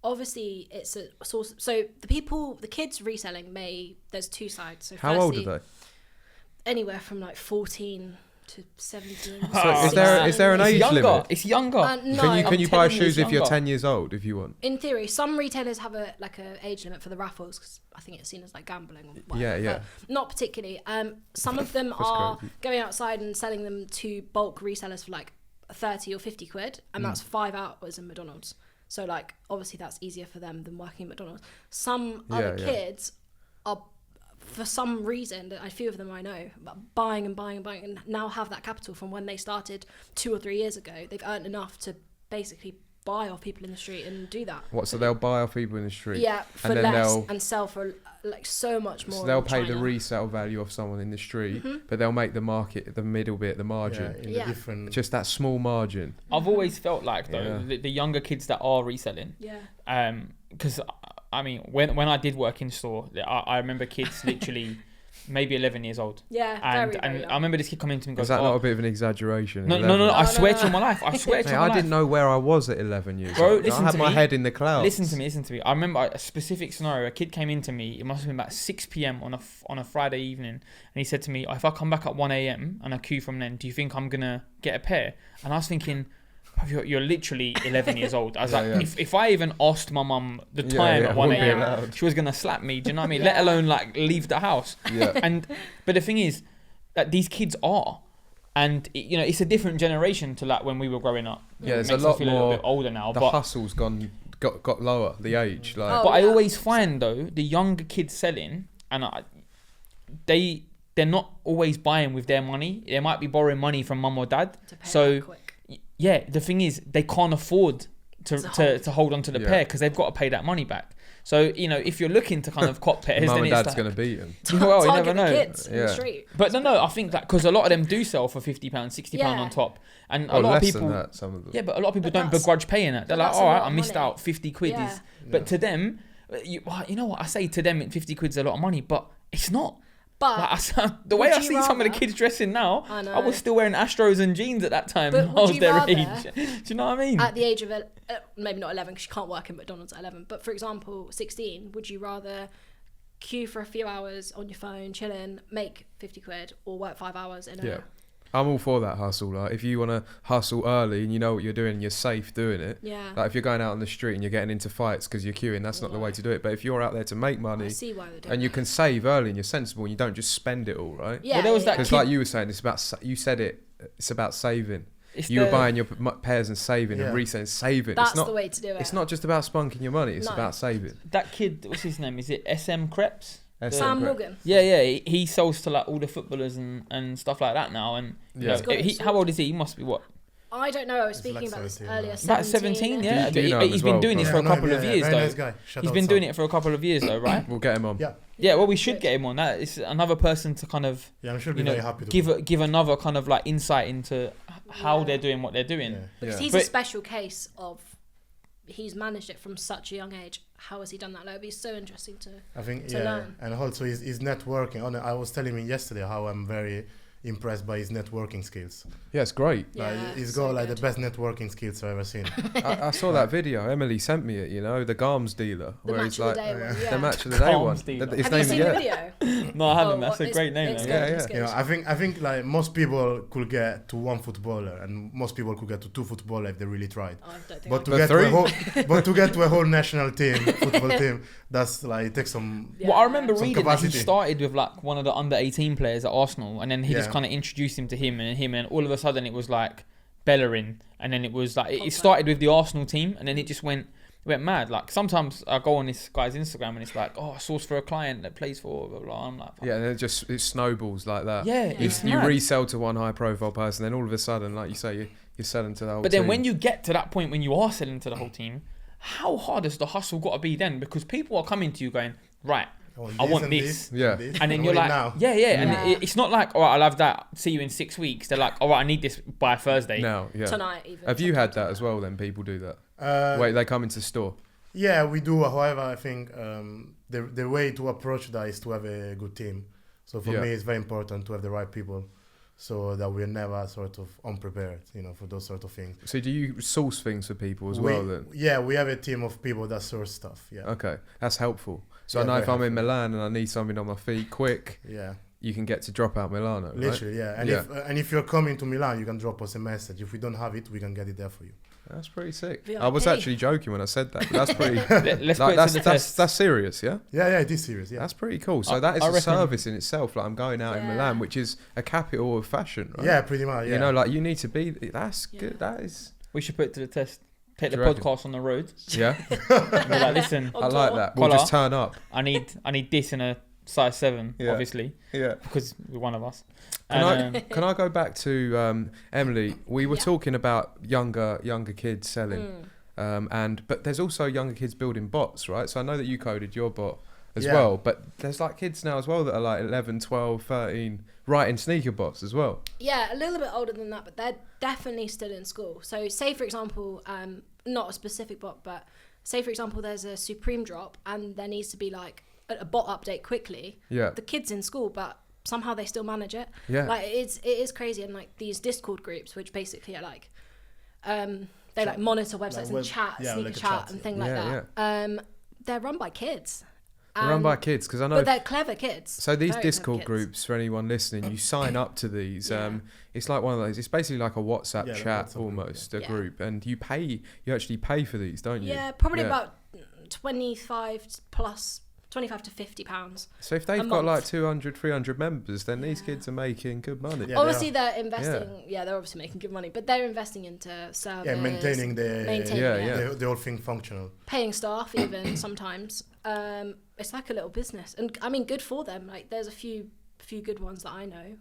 obviously it's a source. So the kids reselling there's two sides. So How old firstly, are they? Anywhere from like 14 to 17. So So is there an it's age younger. limit? It's younger. No, Can you buy telling you shoes it's if you're younger. 10 years old if you want? in theory, some retailers have a age limit for the raffles because I think it's seen as like gambling or whatever. Yeah. But not particularly. Some of them That's are crazy. going outside and selling them to bulk resellers for like 30 or 50 quid, and that's 5 hours in McDonald's. So like obviously that's easier for them than working at McDonald's. Some other Yeah. kids are, for some reason, a few of them I know, buying and now have that capital from when they started 2 or 3 years ago. They've earned enough to basically buy off people in the street and do that. What? So they'll buy off people in the street. Yeah, for then less they'll- and sell for like so much more. So they'll in pay the China. resale value of someone in the street, Mm-hmm. but they'll make the market, the middle bit, the margin. in Yeah. the different. Just that small margin. I've always felt like though Yeah. the younger kids that are reselling, Yeah. because I mean when I did work in store, I remember kids literally maybe 11 years old. Yeah, And very, very young. I remember this kid coming to me and Is goes, that not "Oh, a bit of an exaggeration? no, 11? I No, swear no. to my life. I swear to Mate, my I life. didn't know where I was at 11 years Bro, old. listen I had to my me. head in the clouds. Listen to me. I remember a specific scenario. A kid came in to me. It must have been about 6 p.m. on a Friday evening, and he said to me, "If I come back at 1 a.m. and I queue from then, do you think I'm gonna get a pair?" And I was thinking, you're literally 11 years old. I was like, Yeah. if I even asked my mum the Yeah, time yeah, at 1 wouldn't be a.m., allowed. she was gonna slap me. Do you know what I mean? Yeah. Let alone like leave the house. Yeah. But the thing is that these kids are. And it's a different generation to like when we were growing up. Yeah, It there's makes a us lot feel a little more- bit older now. The But hustle's got lower, the age. Like, Oh, But I yeah. always find though the younger kids selling, and they're not always buying with their money. They might be borrowing money from mum or dad. To pay So that quick. yeah, the thing is they can't afford to hold on to the Yeah. pair because they've got to pay that money back. So if you're looking to kind of cop pairs, mum then and it's dad's like, going to beat him. well, you Target never the know. kids in the Yeah. street. But no, I think that because a lot of them do sell for £50, £60 Yeah. on top, and Oh, a lot less of people. than that, some of them. Yeah, but a lot of people But don't that's- begrudge paying it. They're but like, that's a all right, lot I of missed money. out 50 quid. Yeah. Is, but to them, you know what? I say to them, 50 quid's a lot of money, but it's not. But Like, the way would I you see some of the rather- kids dressing now, I know. I was still wearing Astros and jeans at that time. But I would was you their rather- age. Do you know what I mean? at the age of maybe not 11 because you can't work in McDonald's at 11. But for example, 16, would you rather queue for a few hours on your phone, chilling, make 50 quid, or work 5 hours in Yeah. a I'm all for that hustle. Like, if you want to hustle early and you know what you're doing and you're safe doing it, yeah? like if you're going out on the street and you're getting into fights because you're queuing, that's not the way to do it. But if you're out there to make I money see why they do. and you can save early and you're sensible and you don't just spend it all, right? Yeah, Well, there was that Because kid- like you were saying, you said it's about saving. It's You were the- buying your pairs and saving Yeah. and reselling, saving. That's it's not, the way to do it. It's not just about spunking your money. It's No. about saving. that kid. What's his name? Is it SM Krebs? Sam Morgan. Yeah. He sells to like all the footballers and stuff like that now. And you Yeah. know, He's got it how old is he? He must be what? I don't know. I was It's like speaking about this 17 earlier. now. About 17, yeah. Do you know But him he's as been well, doing this bro? for a Yeah, I know couple him, of yeah, years very though. nice guy. Shout He's out been Sam. doing it for a couple of years though, right? We'll get him on. Yeah, Yeah, well, we should Good. get him on. That is another person to kind of yeah, I'm sure he'll be very happy to give another kind of like insight into how Yeah. they're doing what they're doing. Yeah. Because Yeah. he's But- a special case of he's managed it from such a young age. How has he done that? Like, it'd be so interesting to. I think to learn. and also his networking. I was telling him yesterday how I'm very impressed by his networking skills. Yeah, it's great. Yeah, Like, he's so got like good. the best networking skills I've ever seen. I saw that video. Emily sent me it. You know, the Garms dealer, The where match he's of like the day one. Yeah. the match of the day Garms one. dealer. His Have you name, seen yeah. the video? No, I haven't. Oh, That's a great name. It's though. Yeah, good, yeah. it's You know, good. I think like most people could get to one footballer, and most people could get to two footballers if they really tried. Oh, I don't think But I to But get three? to a whole, but to get to a whole national team, football team, that's like it takes some. Well, I remember Some reading that he capacity. started with like one of the under 18 players at Arsenal, and then he just Yeah. kind of introduced him to him, and all of a sudden it was like Bellerin, and then it was like it Okay. started with the Arsenal team, and then it just went mad. Like sometimes I go on this guy's Instagram and it's like, oh, I source for a client that plays for blah blah. I'm like, Yeah, and it snowballs like that. yeah, Yeah. it's You mad. resell to one high profile person, then all of a sudden, like you say, you're selling to the whole But then team. when you get to that point when you are selling to the whole team, how hard has the hustle got to be then? Because people are coming to you going, right, I want this. Yeah. And then I you're want it like, now. yeah. And Yeah. it's not like, all right, I'll have that. See you in 6 weeks. They're like, all right, I need this by Thursday. Now, yeah. Tonight, even. Have you had sometimes. that as well? Then people do that. Wait, They come into store. yeah, we do. However, I think the way to approach that is to have a good team. So for Yeah. me, it's very important to have the right people, so that we're never sort of unprepared, for those sort of things. So do you source things for people as well then? Yeah, we have a team of people that source stuff. Yeah, Okay, that's helpful. So I Yeah, know if very I'm in helpful. Milan and I need something on my feet quick, yeah, you can get to Dropout Milano, right? literally, yeah. And Yeah. if you're coming to Milan, you can drop us a message. If we don't have it, we can get it there for you. That's pretty sick. VIP. I was actually joking when I said that. But that's pretty. Let's like, put it to the test. that's serious, yeah. Yeah, it is serious. Yeah, That's pretty cool. So I- that is I a reckon- service in itself. Like I'm going out in Yeah. Milan, which is a capital of fashion, right? yeah, pretty much. Yeah, You know, like you need to be. That's Yeah. good. That is. We should put it to the test. Take Do the you reckon? podcast on the road. Yeah, Be like, listen, On I like tour. that. We'll Kola. just turn up. I need this in a size 7, Yeah. obviously, Yeah. because we're one of us. Can I go back to Emily? We were Yeah. talking about younger kids selling, but there's also younger kids building bots, right? So I know that you coded your bot as Yeah. well, but there's like kids now as well that are like 11, 12, 13 writing sneaker bots as well. Yeah, a little bit older than that, but they're definitely still in school. So, say for example, not a specific bot, but say for example, there's a Supreme drop, and there needs to be like a bot update quickly. Yeah, The kid's in school, but somehow they still manage it. yeah, Like it is crazy, and like these Discord groups, which basically are like, they like monitor websites web- and chat, yeah, sneaker like a chat, chat, and yeah. things like Yeah, that. They're run by kids. they're run by And- kids because I know. But they're clever kids. So these Very clever Discord kids. groups, for anyone listening, you sign up to these. Yeah. It's like one of those. It's basically like a WhatsApp Yeah, like chat WhatsApp group, almost, a yeah. group, and you pay. You actually pay for these, don't you? Yeah, probably Yeah. about 25 plus, 25 to 50 pounds. So if they've a got like month. 200, 300 members, then these Yeah. kids are making good money. Yeah, Obviously, they they're investing. Yeah. They're obviously making good money, but they're investing into service. maintaining Maintaining Yeah, it. yeah. the whole thing functional. Paying staff even sometimes. It's like a little business, and I mean, good for them. Like, there's a few good ones that I know.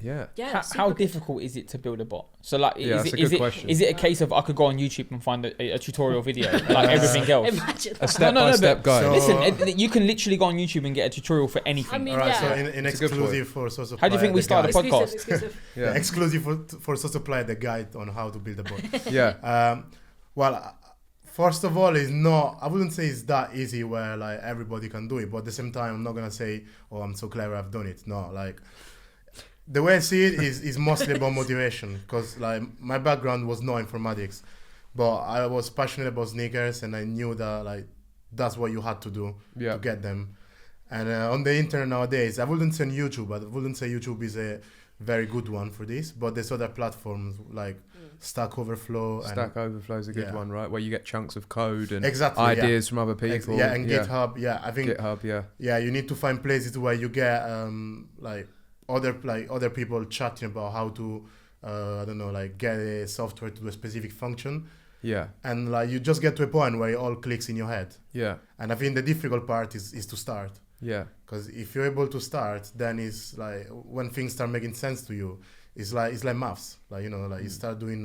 Yeah. Yeah. How super good. difficult is it to build a bot? So like, Yeah, is that's it a is good it question. is it a case of I could go on YouTube and find a tutorial video like everything else? Imagine A that. step-by-step but guide. So- Listen, you can literally go on YouTube and get a tutorial for anything. I mean, All right, yeah. so in It's a good exclusive for Sole Supplier. How do you think we the started guide- the podcast? Exclusive. Yeah. Exclusive for Sole Supplier, the guide on how to build a bot. Yeah. Well, first of all, it's not. I wouldn't say it's that easy where like everybody can do it. But at the same time, I'm not gonna say, "Oh, I'm so clever, I've done it." No, like the way I see it is mostly about motivation. Because like my background was not informatics, but I was passionate about sneakers, and I knew that like that's what you had to do Yeah. to get them. And on the internet nowadays, I wouldn't say YouTube, but I wouldn't say YouTube is a very good one for this. But there's other platforms like Stack Overflow and Stack Overflow is a good yeah. one, right? Where you get chunks of code and exactly yeah. ideas from other people. Yeah, and GitHub. Yeah, I think GitHub, yeah. yeah, you need to find places where you get like other people chatting about how to I don't know, like get a software to do a specific function, Yeah. and like you just get to a point where it all clicks in your head. Yeah. And I think the difficult part is to start. Yeah. Because if you're able to start, then it's like when things start making sense to you, it's like maths. Like like you start doing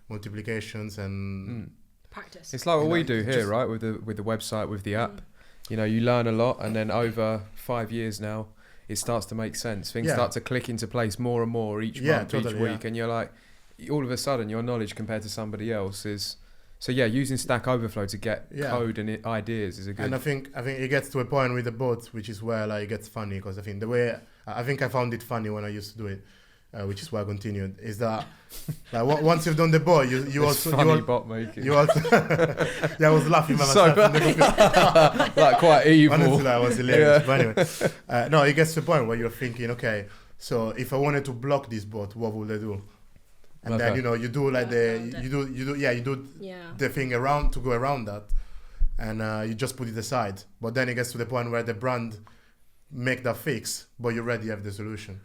multiplications and Practice. It's like what we do Just- here, right? With the website, with the app. You learn a lot, and then over 5 years now, it starts to make sense. Things Yeah. start to click into place more and more each Yeah, month, totally, each week, yeah. and you're like, all of a sudden, your knowledge compared to somebody else is. So yeah, using Stack Overflow to get Yeah. code and ideas is a good. and I think it gets to a point with the bots, which is where like it gets funny, because I think the way I found it funny when I used to do it, which is why I continued, is that like once you've done the bot, you This also funny bot making. you also yeah, I was laughing by So myself. in the computer. like quite evil. Honestly, that was hilarious. Yeah. But anyway, no, it gets to a point where you're thinking, okay, so if I wanted to block this bot, what would I do? And Okay. then you do like Around it. you do Yeah. the thing around to go around that, and you just put it aside. But then it gets to the point where the brand make that fix, but you already have the solution.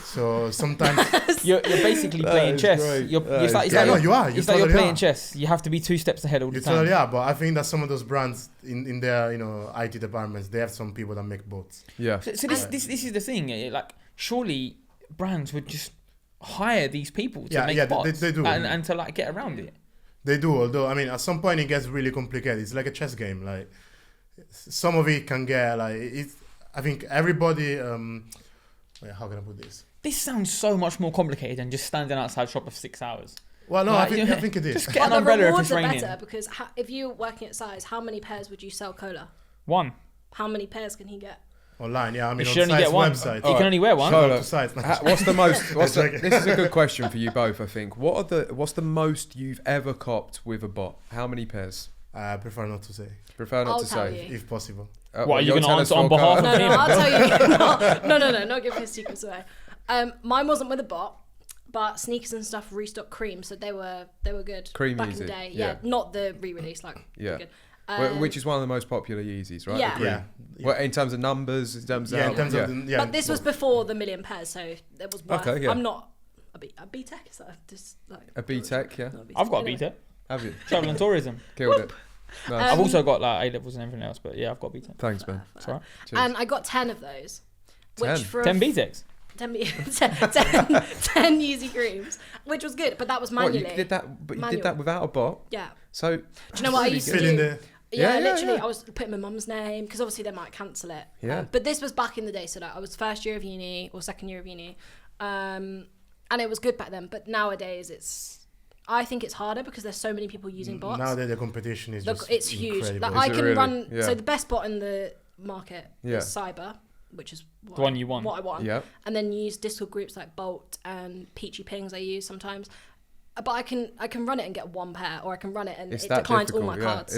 So sometimes You're basically That playing is chess. great. You're, That it's like, is it's yeah, like no, you're, you are. it's like you're totally playing are. chess. You have to be 2 steps ahead all the You time. totally are. But I think that some of those brands in their IT departments, they have some people that make bots. Yeah. So this is the thing. Like, surely brands would just hire these people to Yeah, make yeah, bots they do. and to like get around it. They do, although I mean, at some point it gets really complicated. It's like a chess game. Like some of it can get like it's. I think everybody. How can I put this? This sounds so much more complicated than just standing outside shop for 6 hours. Well, no, Like, I think it is. Just get an Well, the umbrella if rewards it's are raining. better because if you're working at size, how many pairs would you sell Kola? One. How many pairs can he get? Online, yeah. I mean, You on should only Sites get one. website. You can only wear one. So- Not to Sites, no. What's the most? Joking. This is a good question for you both. I think. What's the most you've ever copped with a bot? How many pairs? I prefer not to say, Prefer not I'll to tell say. you. if possible. What, are you you'll gonna tell us answer on for behalf Carl? of No, I'll tell you. No, not giving his secrets away. Mine wasn't with a bot, but sneakers and stuff restocked cream, so they were good. Cream back in Yeezy, the day. yeah. Yeah, not the re-release. Like Yeah. good. Which is one of the most popular Yeezys, right? Yeah. The cream. Yeah. Well, in terms of numbers, in terms of Yeah, in terms of the, yeah. But this was before the million pairs, so it was worth. Okay, yeah. I'm not a B-Tech, is that just like a B-Tech, yeah. not a B-Tech. I've got a Anyway. BTEC. Have you Travel and tourism. killed it? Nice. I've also got like A-levels and everything else, but yeah, I've got BTEC. Thanks, man. That's all right. Cheers. And I got 10 of those. 10? Which for 10 BTECs. 10 Yeezy creams, which was good, but that was What, manually. you did that, but you Manual. did that without a bot. Yeah. So Do you know what I really used to good. Fill in do? the. Yeah, Yeah, literally, yeah. I was putting my mum's name because obviously they might cancel it. Yeah. But this was back in the day, so that I was first year of uni or second year of uni, and it was good back then. But nowadays, I think it's harder because there's so many people using bots. Nowadays the competition is Look, just it's huge. incredible. Like, I Is it can really? run. Yeah. So the best bot in the market Yeah. is Cyber, which is The one you want. what I want. yeah, And then use Discord groups like Bolt and Peachy Pings. I use sometimes. But I can run it and get one pair, or I can run it and it's it that declines difficult. all my yeah. cards.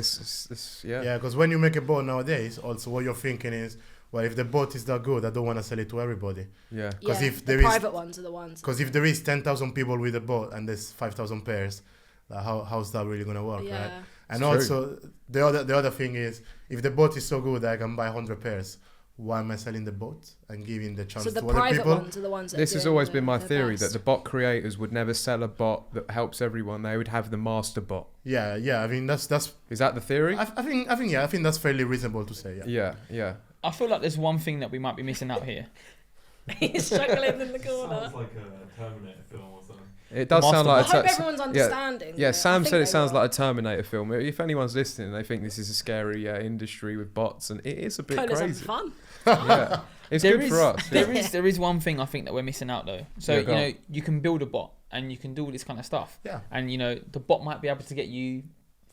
It's yeah. Yeah, because when you make a bot nowadays, also what you're thinking is, well, if the bot is that good, I don't want to sell it to everybody. Yeah. 'Cause Yeah, if the there is- private ones are the ones. Because if there is 10,000 people with a bot and there's 5,000 pairs, how's that really gonna work, right? Yeah. And It's also the other thing is, if the bot is so good that I can buy 100 pairs, why am I selling the bot and giving the chance So the to other private people? ones are the ones that This are has doing always been my the theory best. that the bot creators would never sell a bot that helps everyone. They would have the master bot. Yeah. I mean that's Is that the theory? I think that's fairly reasonable to say. Yeah. Yeah. I feel like there's one thing that we might be missing out here. He's struggling in the corner. Sounds like a Terminator film or something. It does Master sound I like hope a everyone's understanding. yeah. I Sam think said they it sounds will. like a Terminator film. If anyone's listening, they think this is a scary industry with bots, and it is a bit Cola's having crazy. fun. Yeah, it's There good is- for us. Yeah. There is one thing I think that we're missing out though. So Yeah, go on. you can build a bot and you can do all this kind of stuff. Yeah. And the bot might be able to get you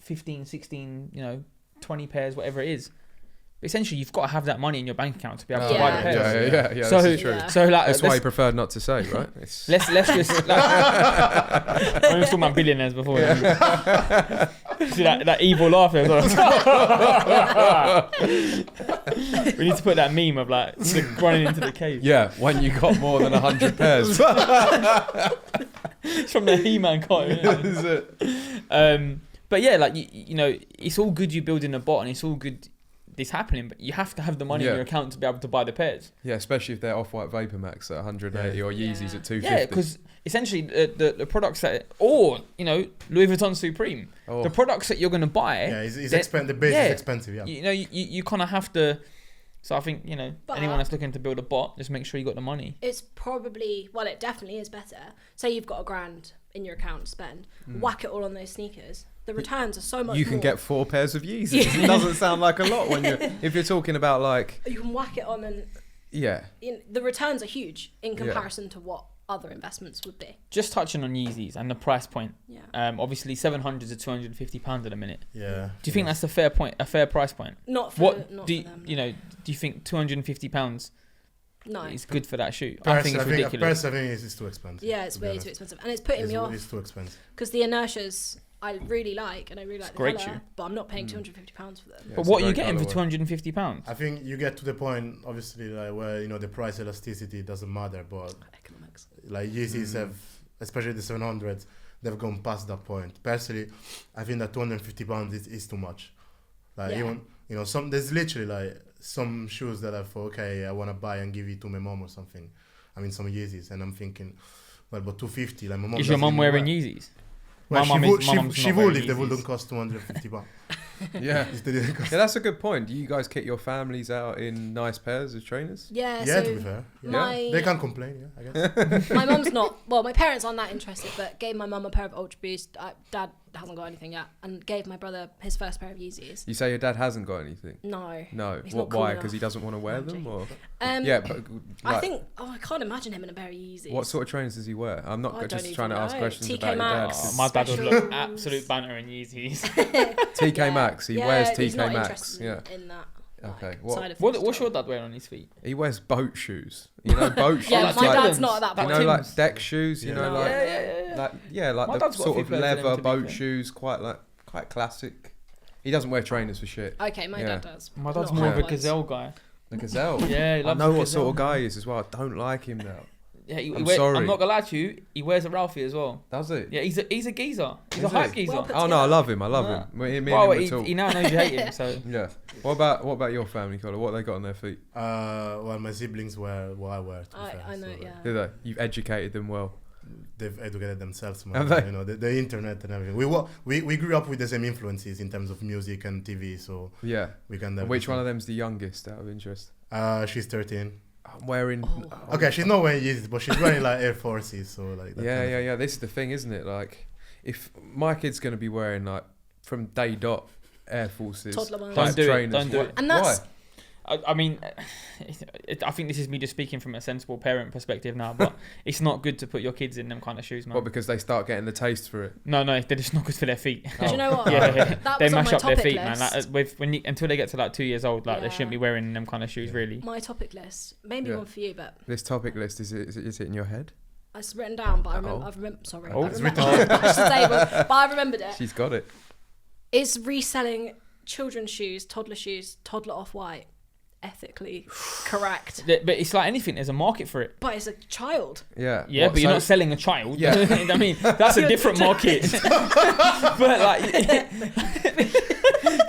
15, 16, 20 pairs, whatever it is. But essentially, you've got to have that money in your bank account to be able to buy the Yeah. pairs. Yeah. So- This is true. Yeah. So like, That's why he preferred not to say, right? It's, let's just. Like, I was talking about billionaires before. See that evil laugh there. We need to put that meme of like running into the cave. yeah, when you got more than 100 pairs. It's from the He-Man cartoon. That is it. But yeah, like it's all good you building a bot and it's all good this happening, but you have to have the money Yeah. in your account to be able to buy the pairs. Yeah, especially if they're Off-White Vapor Max at 180 or Yeezys Yeah. at 250. Yeah, because essentially the products that, or Louis Vuitton Supreme, Oh. the products that you're going to buy, Yeah, it's Then- the base yeah. is expensive. Yeah. you kind of have to. So I think But- anyone that's looking to build a bot, just make sure you got the money. It's probably, well, it definitely is better. Say you've got $1,000 in your account to spend, whack it all on those sneakers. The returns are so much you can more. get 4 pairs of Yeezys. It doesn't sound like a lot when if you're talking about like You can whack it on, and yeah. the returns are huge in comparison to what other investments would be. Just touching on Yeezys and the price point. Yeah. Obviously, £700 to £250 at a minute. Yeah. Do you think that's a fair price point? Not for What not do for you, them. do you think £250 No. is good for that shoe? I think it's ridiculous. I think it's too expensive. Yeah, it's to be way honest. too expensive, and it's putting me off It's too expensive. because the inertias I really like, and I really like the great colour, shoe. but I'm not paying £250 for them. Yeah, But it's a what are you great getting for colourway. £250? I think you get to the point, obviously, like where the price elasticity doesn't matter, but Economics. like Yeezys have, especially the 700s, they've gone past that point. Personally, I think that £250 is too much. Like Yeah. even there's literally like some shoes that I thought, okay, I want to buy and give it to my mom or something. I mean, some Yeezys, and I'm thinking, well, but 250, like my mom. Is your doesn't mum even wearing wear. Yeezys? Well, My mum is- my mum's she not would wearing if they Yeezys. wouldn't cost £250. Yeah. If they didn't cost. Yeah, that's a good point. Do you guys kit your families out in nice pairs of trainers? Yeah, Yeah, to so be fair. Yeah. my They can't complain, yeah, I guess. my mum's not. Well, my parents aren't that interested, but gave my mum a pair of Ultra Boost. Dad hasn't got anything yet, and gave my brother his first pair of Yeezys. You say your dad hasn't got anything? No. No. He's What? not cool Why? enough. Because he doesn't want to wear I'm them, joking. or Yeah, but I like, think. Oh, I can't imagine him in a pair of Yeezys. what sort of trainers does he wear? I'm not I don't just even trying to ask know. questions TK about your dad. Maxx. 'cause My dad would look Specials. absolute banner in Yeezys. TK Yeah. Maxx. He Yeah, wears he's TK not Maxx. interested Yeah. in that. Okay. Like, What? side of What's things your at all. dad wearing on his feet? He wears boat shoes. You know, boat shoes. Yeah, like my Timberlands. dad's not at that You point. know, Tim's. like deck shoes. You Yeah. know, like like My the dad's got a sort few of pairs of them, leather to be boat fair. shoes. Quite classic. He doesn't wear trainers for shit. Okay, my Yeah. dad does. My dad's Not more of a high-lows. gazelle guy. The gazelle. Yeah, he I loves know the what sort of gazelle. guy he is as well. I don't like him now. Yeah, I'm sorry. I'm not gonna lie to you. He wears a Ralphie as well. Does he? Yeah, he's a geezer. He's Is a hype he? geezer. Well put Oh no, I together. love him. I love Yeah. him. Me and Well, him would talk. he now knows you hate him. So Yeah. What about your family, Kola? What they got on their feet? Well, my siblings wear what I wear. To be fair, I know, so, like, yeah. Do they? You've educated them well. They've educated themselves, Have man. they? You know, the internet and everything. We grew up with the same influences in terms of music and TV, so Yeah. we can. And which one of them's the youngest, out of interest? She's 13. I'm wearing. Oh. Okay, she's not wearing Yeezys, but she's wearing like Air Forces, so like. That kind of thing. Yeah. This is the thing, isn't it? Like, if my kid's gonna be wearing like from day dot Air Forces, Toddler ones. type Don't do it, trainers, don't do why- it. And that's- why? I mean, I think this is me just speaking from a sensible parent perspective now, but it's not good to put your kids in them kind of shoes, man. What, because they start getting the taste for it? No, they're just not good for their feet. Do you know what? Yeah, That they was on mash my up their topic feet, man. list. Like, until they get to like 2 years old, like they Yeah. shouldn't be wearing them kind of shoes, really. My topic list. Maybe Yeah. one for you, but This topic list is it in your head? it's written down. But I remember. Oh. I've remembered. Sorry, Oh. I It's remember. I should say, but I remembered it. She's got it. Is reselling children's shoes, toddler off-white, ethically correct? But it's like anything. There's a market for it. But it's a child. Yeah. Yeah, What, but you're so- not selling a child. Yeah. I mean, that's a different market. But like,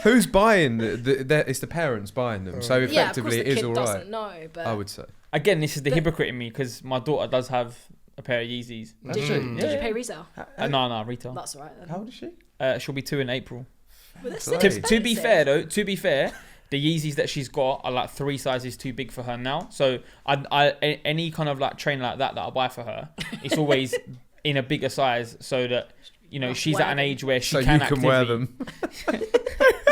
Who's buying it's the parents buying them. So Yeah, of course effectively the it is kid all doesn't right. know, but I would say. again, this is the But- hypocrite in me because my daughter does have a pair of Yeezys. Did she? did you pay resale? No, retail. That's all right then. How old is she? She'll be 2 in April. But it's To- still To be expensive. fair though, the Yeezys that she's got are like 3 sizes too big for her now. So any kind of like trainer like that I buy for her, it's always in a bigger size so that Like she's at an wear age where she So can you can wear actively- them.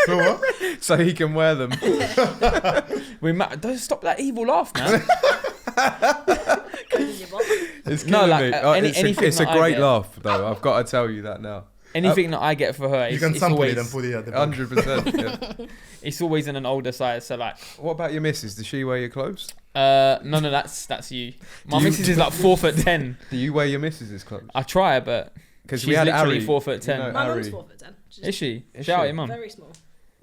So what? So he can wear them. Don't stop that evil laugh, man. Goes in your box. It's No, killing like, me. anything It's a that I great get. laugh though. I've got to tell you that now. Anything that I get for her, You it's, can it's sample always it and put it at the back. 100%. Yeah. it's always in an older size. So like, What about your missus? Does she wear your clothes? no, that's you. My missus is like 4'10". Do you wear your missus's clothes? I try, but Because she's we had literally Ari. 4'10". You know, My mum's Ari. 4'10". She's Is she? Is Shout out she? your mum. very small.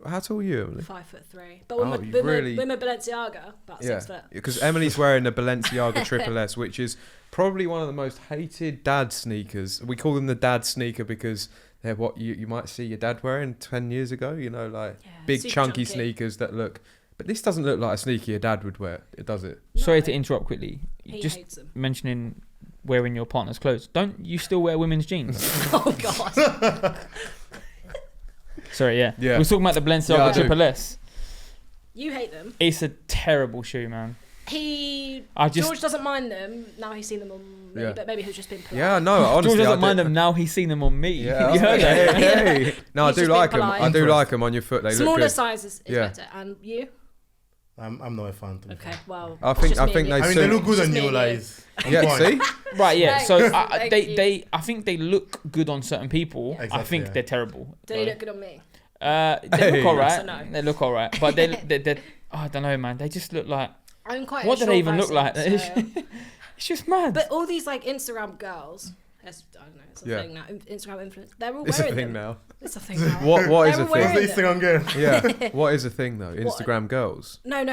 How tall are you, Emily? 5'3". But with Oh, my, you with, really- my, with my Balenciaga, about 6 foot. Because Emily's wearing the Balenciaga Triple S, which is probably one of the most hated dad sneakers. We call them the dad sneaker because they're what you might see your dad wearing 10 years ago. You know, like Yeah, big super chunky sneakers that look. But this doesn't look like a sneaker your dad would wear. It does it? Sorry No, to interrupt quickly. He Just hates them. mentioning wearing your partner's clothes. Don't you still wear women's jeans? Oh god. Sorry, yeah. Yeah. We're talking about the Yeah, I Balenciaga do. Triple S. You hate them. It's a terrible shoe, man. George doesn't mind them. Now he's seen them on me, Yeah. but maybe he's just been polite. Yeah, no, honestly. George I doesn't mind do- them now. He's seen them on me. Yeah, you heard that? hey. No, I He's do just like being them. polite. I do like them on your foot. They look Smaller good. sizes is Yeah. better. And you? I'm not a fan. To be Okay, fair. well. I it's think- just I me think and they you. I mean, they suit- look good Just on me you, and like. you. on Yeah, point. see? Right, yeah. So Thanks, thank you. I think they look good on certain people. I Exactly, think yeah. they're terrible. Do they look good on me? They Hey. look alright. So no. They look alright, but they I don't know, man. They just look like. I'm quite. What a do they short even look person, like? so- It's just mad. But all these like Instagram girls, I don't know, it's a Yeah. thing now. Instagram influencers, they're all It's a wearing thing them. now. It's a thing now. What is They're a all wearing thing? What's the Instagram girl? Yeah. What is a thing though? Instagram girls. No,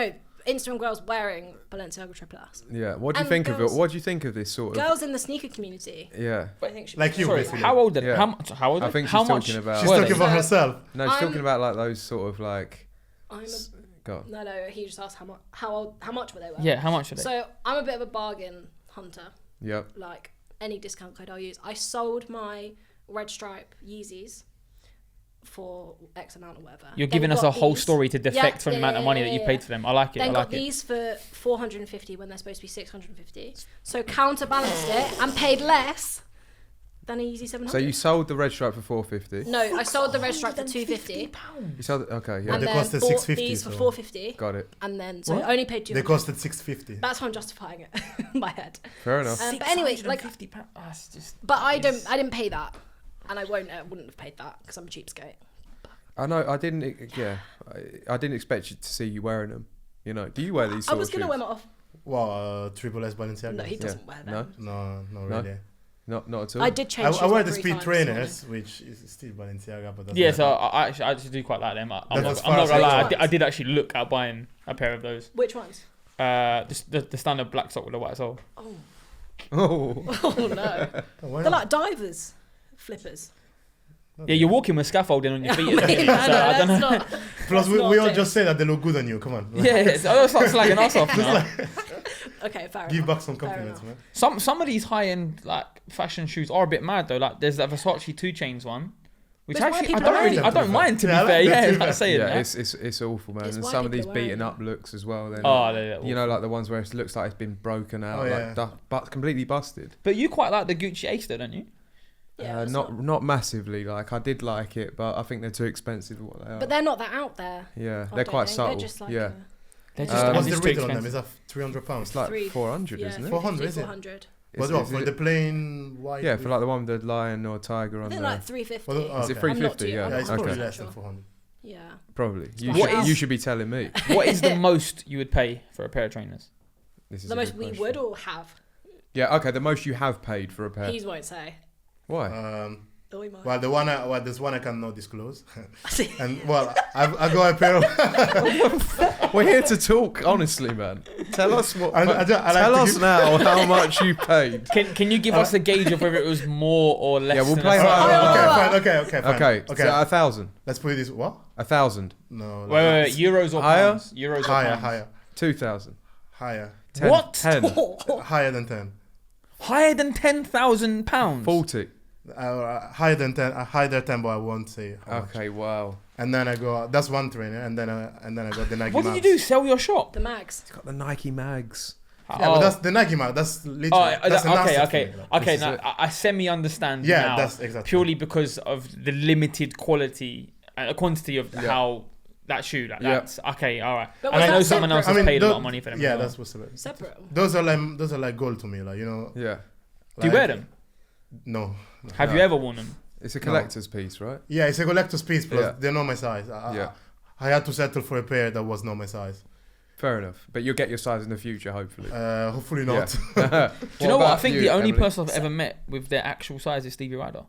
Instagram girls wearing Balenciaga Triple S. Yeah. What do you And think of it? girls- What do you think of this sort of? Girls in the sneaker community, Yeah. I think should Like be you, Sorry, basically. how old are Yeah. how old? I think she's how much talking about- She's were talking they? about herself. No, she's I'm- talking about like those sort of like. I'm God. no. He just asked how much were they worth. Yeah, how much are they? So I'm a bit of a bargain hunter. Yep. Like any discount code I'll use. I sold my red stripe Yeezys for X amount or whatever. You're Then giving us got a whole these- story to defect from the amount of money that you paid yeah. for them. I like it. Then I got like it. these for 450 when they're supposed to be 650. So counterbalanced it and paid less than a Yeezy 700. So you sold the red stripe for 450. No, I sold the red stripe for 250. You sold it. Okay, yeah. And They then costed bought 650, these for so- 450. Got it. And then, so What? I only paid 200. They costed 650. That's how I'm justifying it in my head. Fair enough. But anyway, like, £650. That's just. but I didn't pay that, and I wouldn't have paid that because I'm a cheapskate. I know. I didn't. Yeah. I didn't expect you to see you wearing them. You know. Do you wear these? I Sort was of gonna shoes? wear my off. Wow, Triple S Balenciaga. No, he doesn't wear No. them. No, not No? really. Not at all. I did change. I shoes wear like the 3 speed times this trainers, which is still Balenciaga, but that's Yeah, not- so I actually do quite like them. I'm That's not, as I'm far not as gonna I lie. go. I did actually look at buying a pair of those. Which ones? The standard black sock with the white sole. Oh, Oh. oh no! Oh, why They're not? like divers, flippers. Yeah, you're walking with scaffolding on your feet. I mean, so I don't know. not. Plus, That's we not all it. just say that they look good on you. Come on. Yeah, I'll start slagging us off now. Okay, fair Give enough. back some Fair compliments, enough. man. Some of these high end like fashion shoes are a bit mad though. Like there's that Versace 2 Chains one, which That's why actually I people don't like them, I to don't be mind to fair. be Yeah, I fair. like them Yeah, too, like man. saying Yeah, that. it's awful, man. It's And why some of these people are wearing beaten them. up looks as well. Then Oh, they're you know, like the ones where it looks like it's been broken out, Oh, yeah. like but completely busted. But you quite like the Gucci Ace though, don't you? Yeah, it's Not massively. Like I did like it, but I think they're too expensive for what they are. But they're not that out there. yeah, I they're don't quite think. subtle. They're just like yeah, They're What's just the too retail on them? expensive. Is that £300? it's like Three- 400, yeah, isn't it? 400, is it? 400. But Is- what, is for it- the plain white? yeah, for like the one with the lion or tiger I on think there. like 350. For the- Is it okay. I'm not 350? too- Yeah, I'm Yeah, it's not probably okay. less than sure. 400. Yeah. Probably. You What should, is- you should be telling me. What is the most you would pay for a pair of trainers? This is The a most good we question. would or have. Yeah, okay. The most you have paid for a pair. He won't say. Why? Oh, he might. Well, there's one I cannot disclose. And well, I got a pair of. We're here to talk, honestly, man. Tell us what. I like tell to us give- now how much you paid. Can you give us a gauge of whether it was more or less? Yeah, we'll than play a it certain out. amount? Okay, fine. Okay, Okay. so 1,000. Let's put it this. What? 1,000. No. Wait, euros or Higher? pounds? Euros or Higher, pounds? higher, 2,000. higher, 10, What? 10. higher than 10. Higher than £10,000? 40. Higher than 10. Higher than 10, but I won't say. How much. Okay, wow. And then I go. That's one trainer, and then I got the Nike. What did you Mags. do? Sell your shop? The mags. It's got the Nike mags. Yeah, but that's the Nike Mag. That's literally. That's an asset for me, like. Okay. This is Now it. I semi-understand Yeah, now. that's exactly. Purely because of the limited quality and quantity of Yeah. how that shoe. Like Yeah. that's okay. All right. But And was I know that someone else separate? has I mean, paid a lot tho- of money for them. Yeah, as well. that's what's about. Separate. Those are like gold to me, like you know. Yeah. Do you like- wear them? No. Have No. you ever worn them? It's a collector's piece, right? Yeah, it's a collector's piece, plus Yeah. they're not my size. Yeah. I had to settle for a pair that was not my size. Fair enough. But you'll get your size in the future, hopefully. Hopefully not. Yeah. Do you know what? I about think you, the only Emily? person I've ever met with their actual size is Stevie Ryder.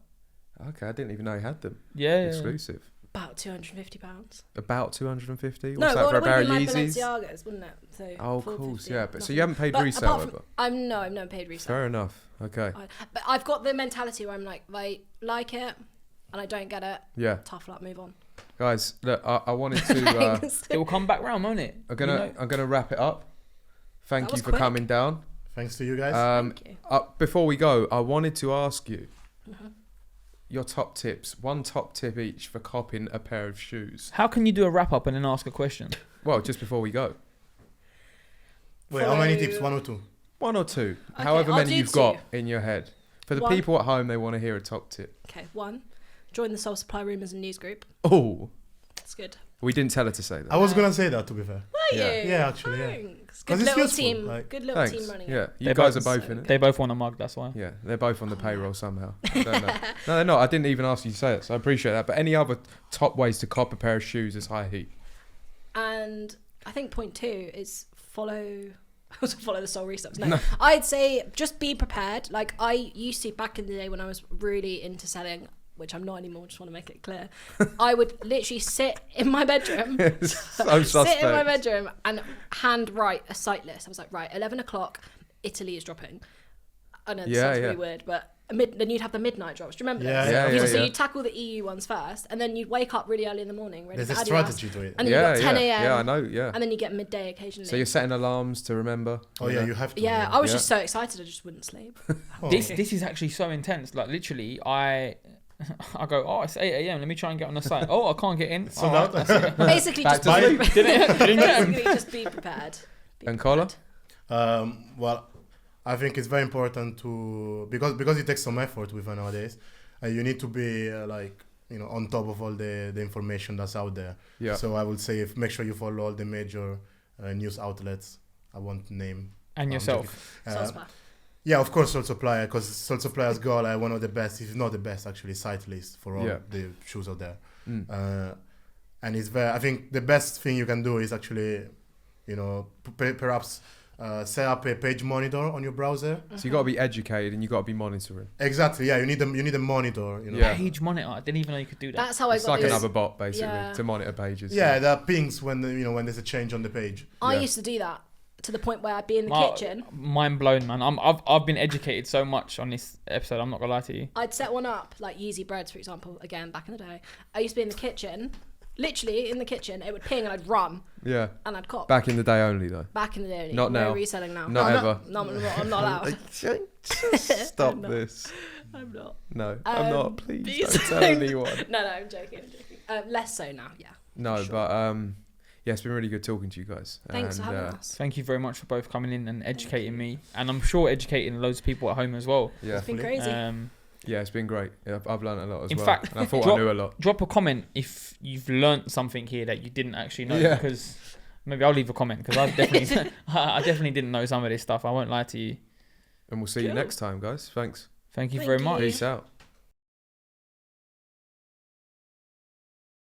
Okay, I didn't even know you had them. Yeah. Exclusive. About £250. About 250. No, What's that well, for it a pair of would be my Yeezys? Balenciagas, wouldn't it? So Oh, of 450, course, yeah. But so nothing. you haven't paid But resale apart ever. I've never paid resale. Fair enough. Okay. But I've got the mentality where I'm like, if I like it and I don't get it, Yeah, tough luck, move on. guys. Look, I wanted to. Thanks. It will come back round, won't it? I'm gonna wrap it up. Thank That you was for quick. coming down. Thanks to you guys. Thank you. Before we go, I wanted to ask you Mm-hmm. your top tips. One top tip each for copying a pair of shoes. How can you do a wrap up and then ask a question? Well, just before we go, Wait, how many follow- tips? One or two? one or two, Okay, however I'll many do you've two. got in your head. For the One. people at home, they want to hear a top tip. Okay, 1. Join the Sole Supplier Rumours and News group. Oh, That's good. we didn't tell her to say that. I was gonna say that, to be fair. Are Yeah. you? Yeah, actually, yeah. Thanks. 'Cause Good it's little useful, team. like- Good little Thanks. team running Yeah, it. you They're guys both- are both in it. They both want a mug, that's why. Yeah, they're both on the payroll somehow. I don't know. No, they're not. I didn't even ask you to say it, so I appreciate that. But any other top ways to cop a pair of shoes is high heat? And I think point 2 is follow the Soul Resellers. No, I'd say just be prepared. Like I used to back in the day when I was really into selling, which I'm not anymore, just want to make it clear. I would literally sit in my bedroom, So sit in my suspect. bedroom and hand write a site list. I was like, right, 11 o'clock, Italy is dropping. I know this Yeah, sounds yeah. really weird, but then you'd have the midnight drops. Do you remember Yeah, this? yeah, yeah, So yeah. you'd tackle the EU ones first, and then you'd wake up really early in the morning, ready There's for a Adidas, strategy to it. and then Yeah, you've got 10 yeah, a.m. yeah. I know. Yeah. and then you get midday occasionally. So you're setting alarms to remember. Oh yeah, you have to. Yeah, I was Yeah. just so excited I just wouldn't sleep. Oh. This is actually so intense. Like literally, I go, oh, it's 8 a.m. Let me try and get on the site. Oh, I can't get in. So All right, that- that's it. Basically, Back just to sleep. Didn't get 'em. basically just be prepared. Be And Kola? prepared. Well, I think it's very important to because it takes some effort with nowadays. You need to be on top of all the information that's out there. Yeah. So I would say make sure you follow all the major news outlets. I won't name. And I'm yourself. joking. Yeah, of course, Sole Supplier, because Sole Suplier's got one of the best, if not the best, actually, site list for all the shoes out there. And it's I think the best thing you can do is actually, perhaps set up a page monitor on your browser. So you got to be educated and you got to be monitoring. Exactly, yeah. You need a monitor. Page monitor. I didn't even know you could do that. That's how I It's got like this. another bot basically to monitor pages. Yeah, there are pings when when there's a change on the page. I used to do that to the point where I'd be in the kitchen. Mind blown, man. I've been educated so much on this episode. I'm not gonna lie to you. I'd set one up, like Yeezy breads, for example. Again, back in the day, I used to be in the kitchen, literally in the kitchen. It would ping, and I'd run. Yeah. And I'd cop. Back in the day only though. Back in the day, Not now. No reselling now. Not ever. I'm not allowed. Stop I'm not. this. I'm not. No, I'm not. Please these don't tell anyone. No, I'm joking. Less so now. Yeah. No, Sure. but yeah, it's been really good talking to you guys. Thanks for And, having us. Thank you very much for both coming in and educating me, and I'm sure educating loads of people at home as well. Yeah. It's been crazy. Yeah, it's been great. I've learned a lot as In well. fact, and I thought I knew a lot. Drop a comment if you've learnt something here that you didn't actually know. Yeah. Because maybe I'll leave a comment because I definitely didn't know some of this stuff. I won't lie to you. And we'll see you next time, guys. Thanks. Thank you Thank very you. much. Peace out.